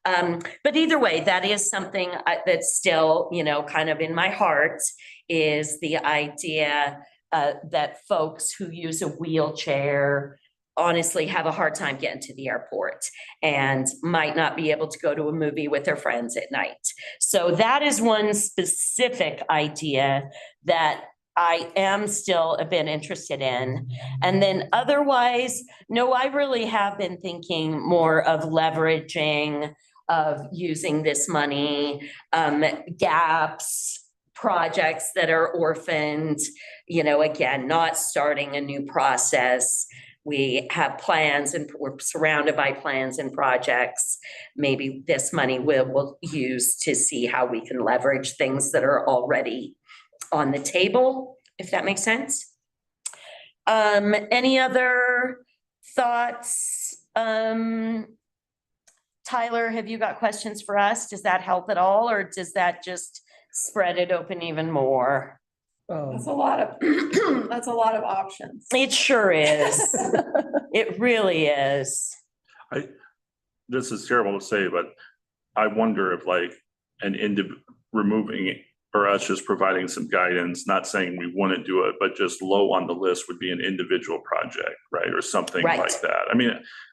But either way, that is something that's still, you know, kind of in my heart, is the idea that folks who use a wheelchair honestly have a hard time getting to the airport and might not be able to go to a movie with their friends at night. So that is one specific idea that I am still a bit interested in. And then otherwise, no, I really have been thinking more of leveraging, of using this money, gaps, projects that are orphaned, you know, again, not starting a new process. We have plans and we're surrounded by plans and projects. Maybe this money we'll use to see how we can leverage things that are already on the table, if that makes sense. Any other thoughts? Tyler, have you got questions for us? Does that help at all, or does that just spread it open even more? That's a lot of, that's a lot of options. It sure is. It really is. This is terrible to say, but I wonder if like removing or us just providing some guidance, not saying we wouldn't do it, but just low on the list would be an individual project, right? Or something like that. I mean,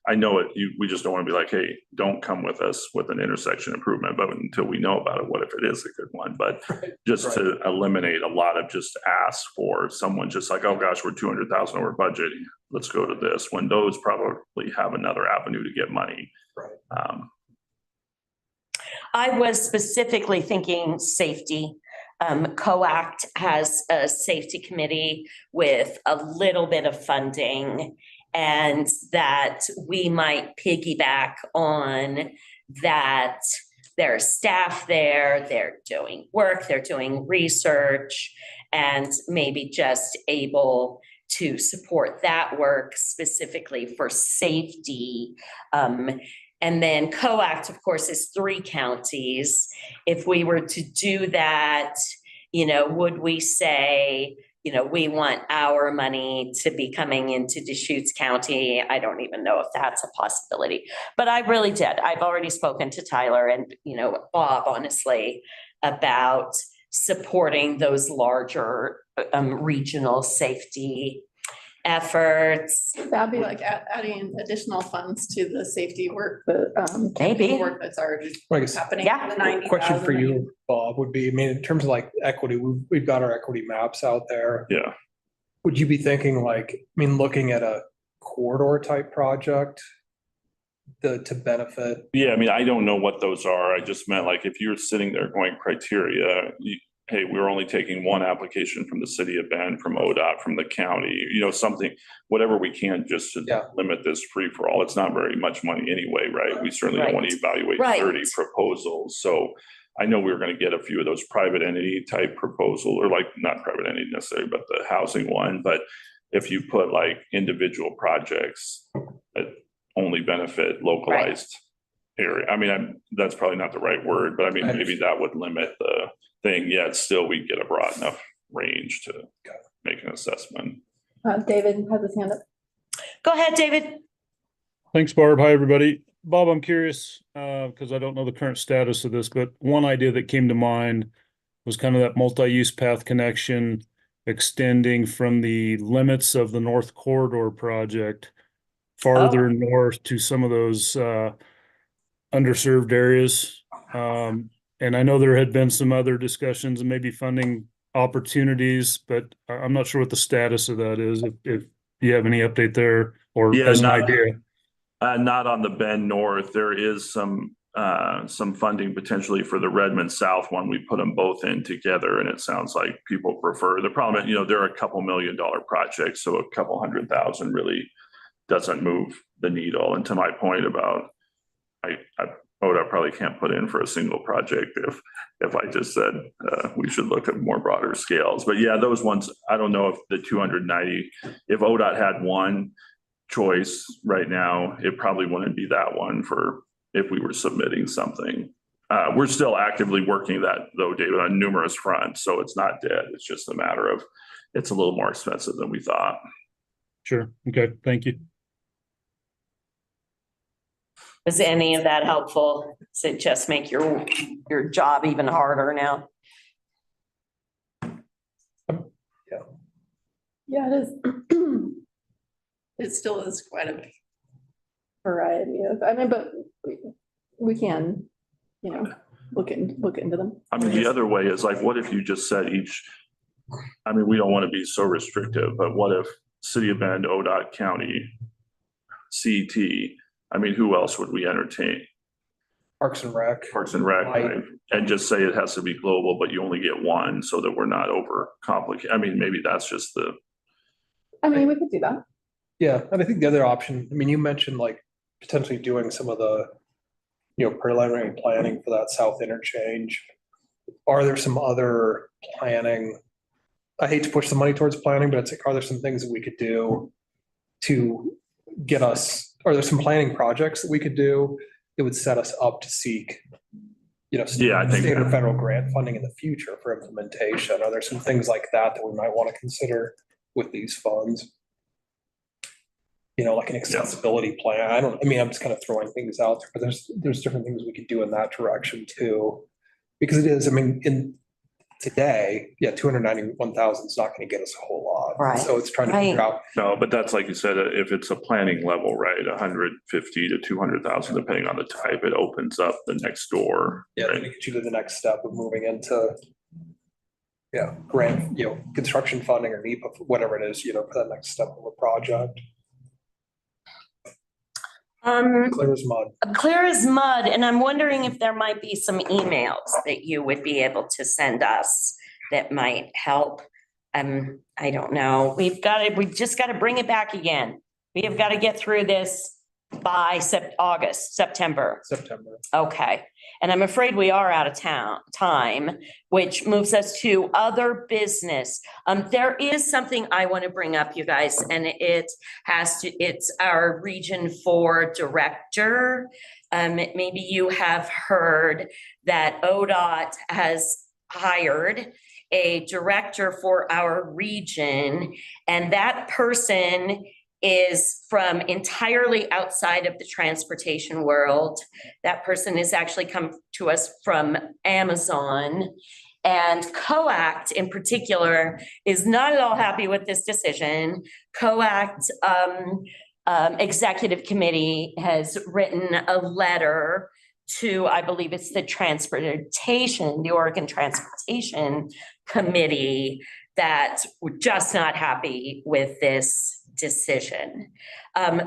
I know it, we just don't want to be like, hey, don't come with us with an intersection improvement, but until we know about it, what if it is a good one? But just to eliminate a lot of just asks for someone just like, oh gosh, we're 200,000 over budget, let's go to this, when those probably have another avenue to get money. I was specifically thinking safety. COACT has a safety committee with a little bit of funding, and that we might piggyback on that. There's staff there, they're doing work, they're doing research, and maybe just able to support that work specifically for safety. And then COACT, of course, is 3 counties. If we were to do that, you know, would we say, you know, we want our money to be coming into Deschutes County? I don't even know if that's a possibility, but I really did. I've already spoken to Tyler and, you know, Bob, honestly, about supporting those larger regional safety efforts. That'd be like adding additional funds to the safety work, the maybe work that's already I guess, happening. Yeah. The 90,000. question for you, Bob, would be, I mean, in terms of like equity, we've got our equity maps out there. Yeah. Would you be thinking like, I mean, looking at a corridor type project to benefit? Yeah, I mean, I don't know what those are. I just meant like if you're sitting there going criteria, hey, we're only taking one application from the city of Bend, from ODOT, from the county, something, whatever we can just to limit this free for all. It's not very much money anyway, right? We certainly don't want to evaluate Right. 30 proposals. So I know we were going to get a few of those private entity type proposal, or like not private entity necessarily, but the housing one. But if you put like individual projects that only benefit localized area, I mean, that's probably not the right word, but I mean, maybe that would limit the thing, yet still we get a broad enough range to make an assessment. David has his hand up. Go ahead, David. Thanks, Barb. Hi, everybody. Bob, I'm curious, because I don't know the current status of this, but one idea that came to mind was kind of that multi-use path connection extending from the limits of the North Corridor project farther north to some of those underserved areas. And I know there had been some other discussions and maybe funding opportunities, but I'm not sure what the status of that is. If you have any update there or as an idea. Not on the Bend North. There is some funding potentially for the Redmond South one. We put them both in together, and it sounds like people prefer. The problem, they're a couple $1 million projects, so a couple $100,000 really doesn't move the needle. And to my point about, ODOT probably can't put in for a single project if I just said we should look at more broader scales. But yeah, those ones, I don't know if the 290, if ODOT had one choice right now, it probably wouldn't be that one for if we were submitting something. We're still actively working that though, David, on numerous fronts. So it's not dead. It's just a matter of it's a little more expensive than we thought. Sure. Okay. Thank you. Is any of that helpful? Does it just make your job even harder now? Yeah, it is. It still is quite a variety of, but we can, look into them. I mean, the other way is like, what if you just said we don't want to be so restrictive, but what if City of Bend, ODOT, County, CET, who else would we entertain? Parks and Rec. Right? And just say it has to be global, but you only get one so that we're not over complicated. Maybe that's just we could do that. Yeah, and I think the other option, you mentioned like potentially doing some of the, preliminary planning for that south interchange. Are there some other planning? I hate to push the money towards planning, but it's like, are there some things that we could do to get us, are there some planning projects that we could do that would set us up to seek, state or federal grant funding in the future for implementation? Are there some things like that we might want to consider with these funds? Like an accessibility plan. I'm just kind of throwing things out there, but there's different things we could do in that direction too. Because it is, in today, 291,000 is not going to get us a whole lot. Right. So it's trying to figure out. No, but that's like you said, if it's a planning level, right, 150 to 200,000, depending on the type, it opens up the next door. Yeah, right? to get you to the next step of moving into grant, construction funding or NEPA, whatever it is, for the next step of a project. Clear as mud. Clear as mud. And I'm wondering if there might be some emails that you would be able to send us that might help. I don't know. We've just got to bring it back again. We have got to get through this by September. Okay. And I'm afraid we are out of time, which moves us to other business. There is something I want to bring up, you guys, and it's our Region 4 director. Maybe you have heard that ODOT has hired a director for our region, and that person is from entirely outside of the transportation world. That person has actually come to us from Amazon. And COACT in particular is not at all happy with this decision. COACT executive committee has written a letter to, I believe it's the Oregon Transportation Committee, that we're just not happy with this decision.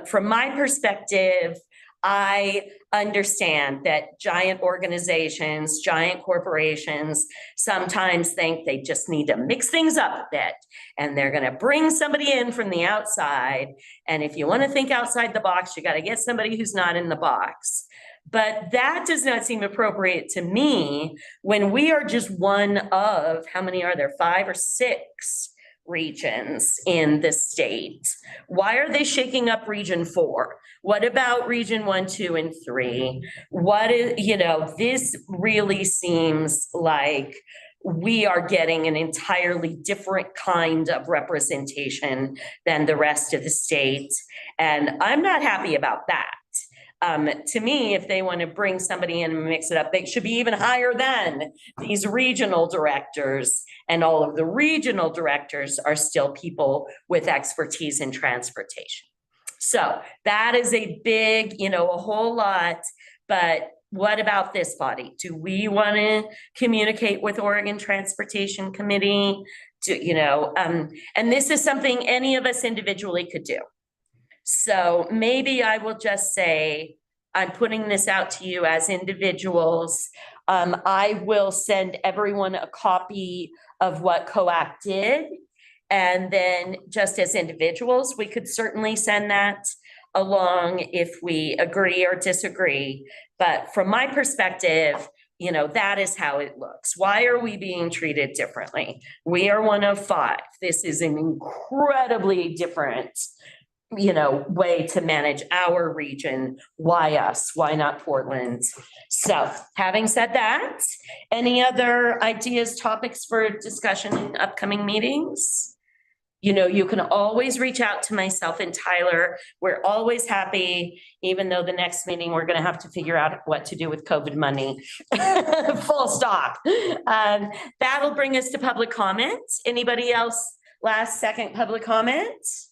From my perspective, I understand that giant organizations, giant corporations sometimes think they just need to mix things up a bit. And they're gonna bring somebody in from the outside. And if you wanna think outside the box, you gotta get somebody who's not in the box. But that does not seem appropriate to me when we are just one of, how many are there, 5 or 6 regions in the state? Why are they shaking up Region 4? What about Region 1, 2, and 3? What is, this really seems like we are getting an entirely different kind of representation than the rest of the state. And I'm not happy about that. To me, if they want to bring somebody in and mix it up, they should be even higher than these regional directors. And all of the regional directors are still people with expertise in transportation. So that is a big, a whole lot. But what about this body? Do we want to communicate with Oregon Transportation Committee? And this is something any of us individually could do. So maybe I will just say, I'm putting this out to you as individuals. I will send everyone a copy of what COAC did. And then just as individuals, we could certainly send that along if we agree or disagree. But from my perspective, that is how it looks. Why are we being treated differently? We are one of 5. This is an incredibly different way to manage our region. Why us? Why not Portland? So having said that, any other ideas, topics for discussion in upcoming meetings? You can always reach out to myself and Tyler. We're always happy, even though the next meeting, we're going to have to figure out what to do with COVID money. Full stop. That'll bring us to public comments. Anybody else? Last second public comments?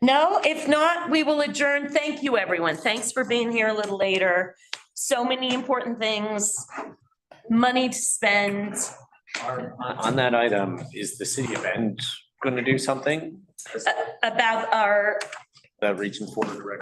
No, if not, we will adjourn. Thank you, everyone. Thanks for being here a little later. So many important things, money to spend. On that item, is the city of Bend going to do something About our the Region 4 director?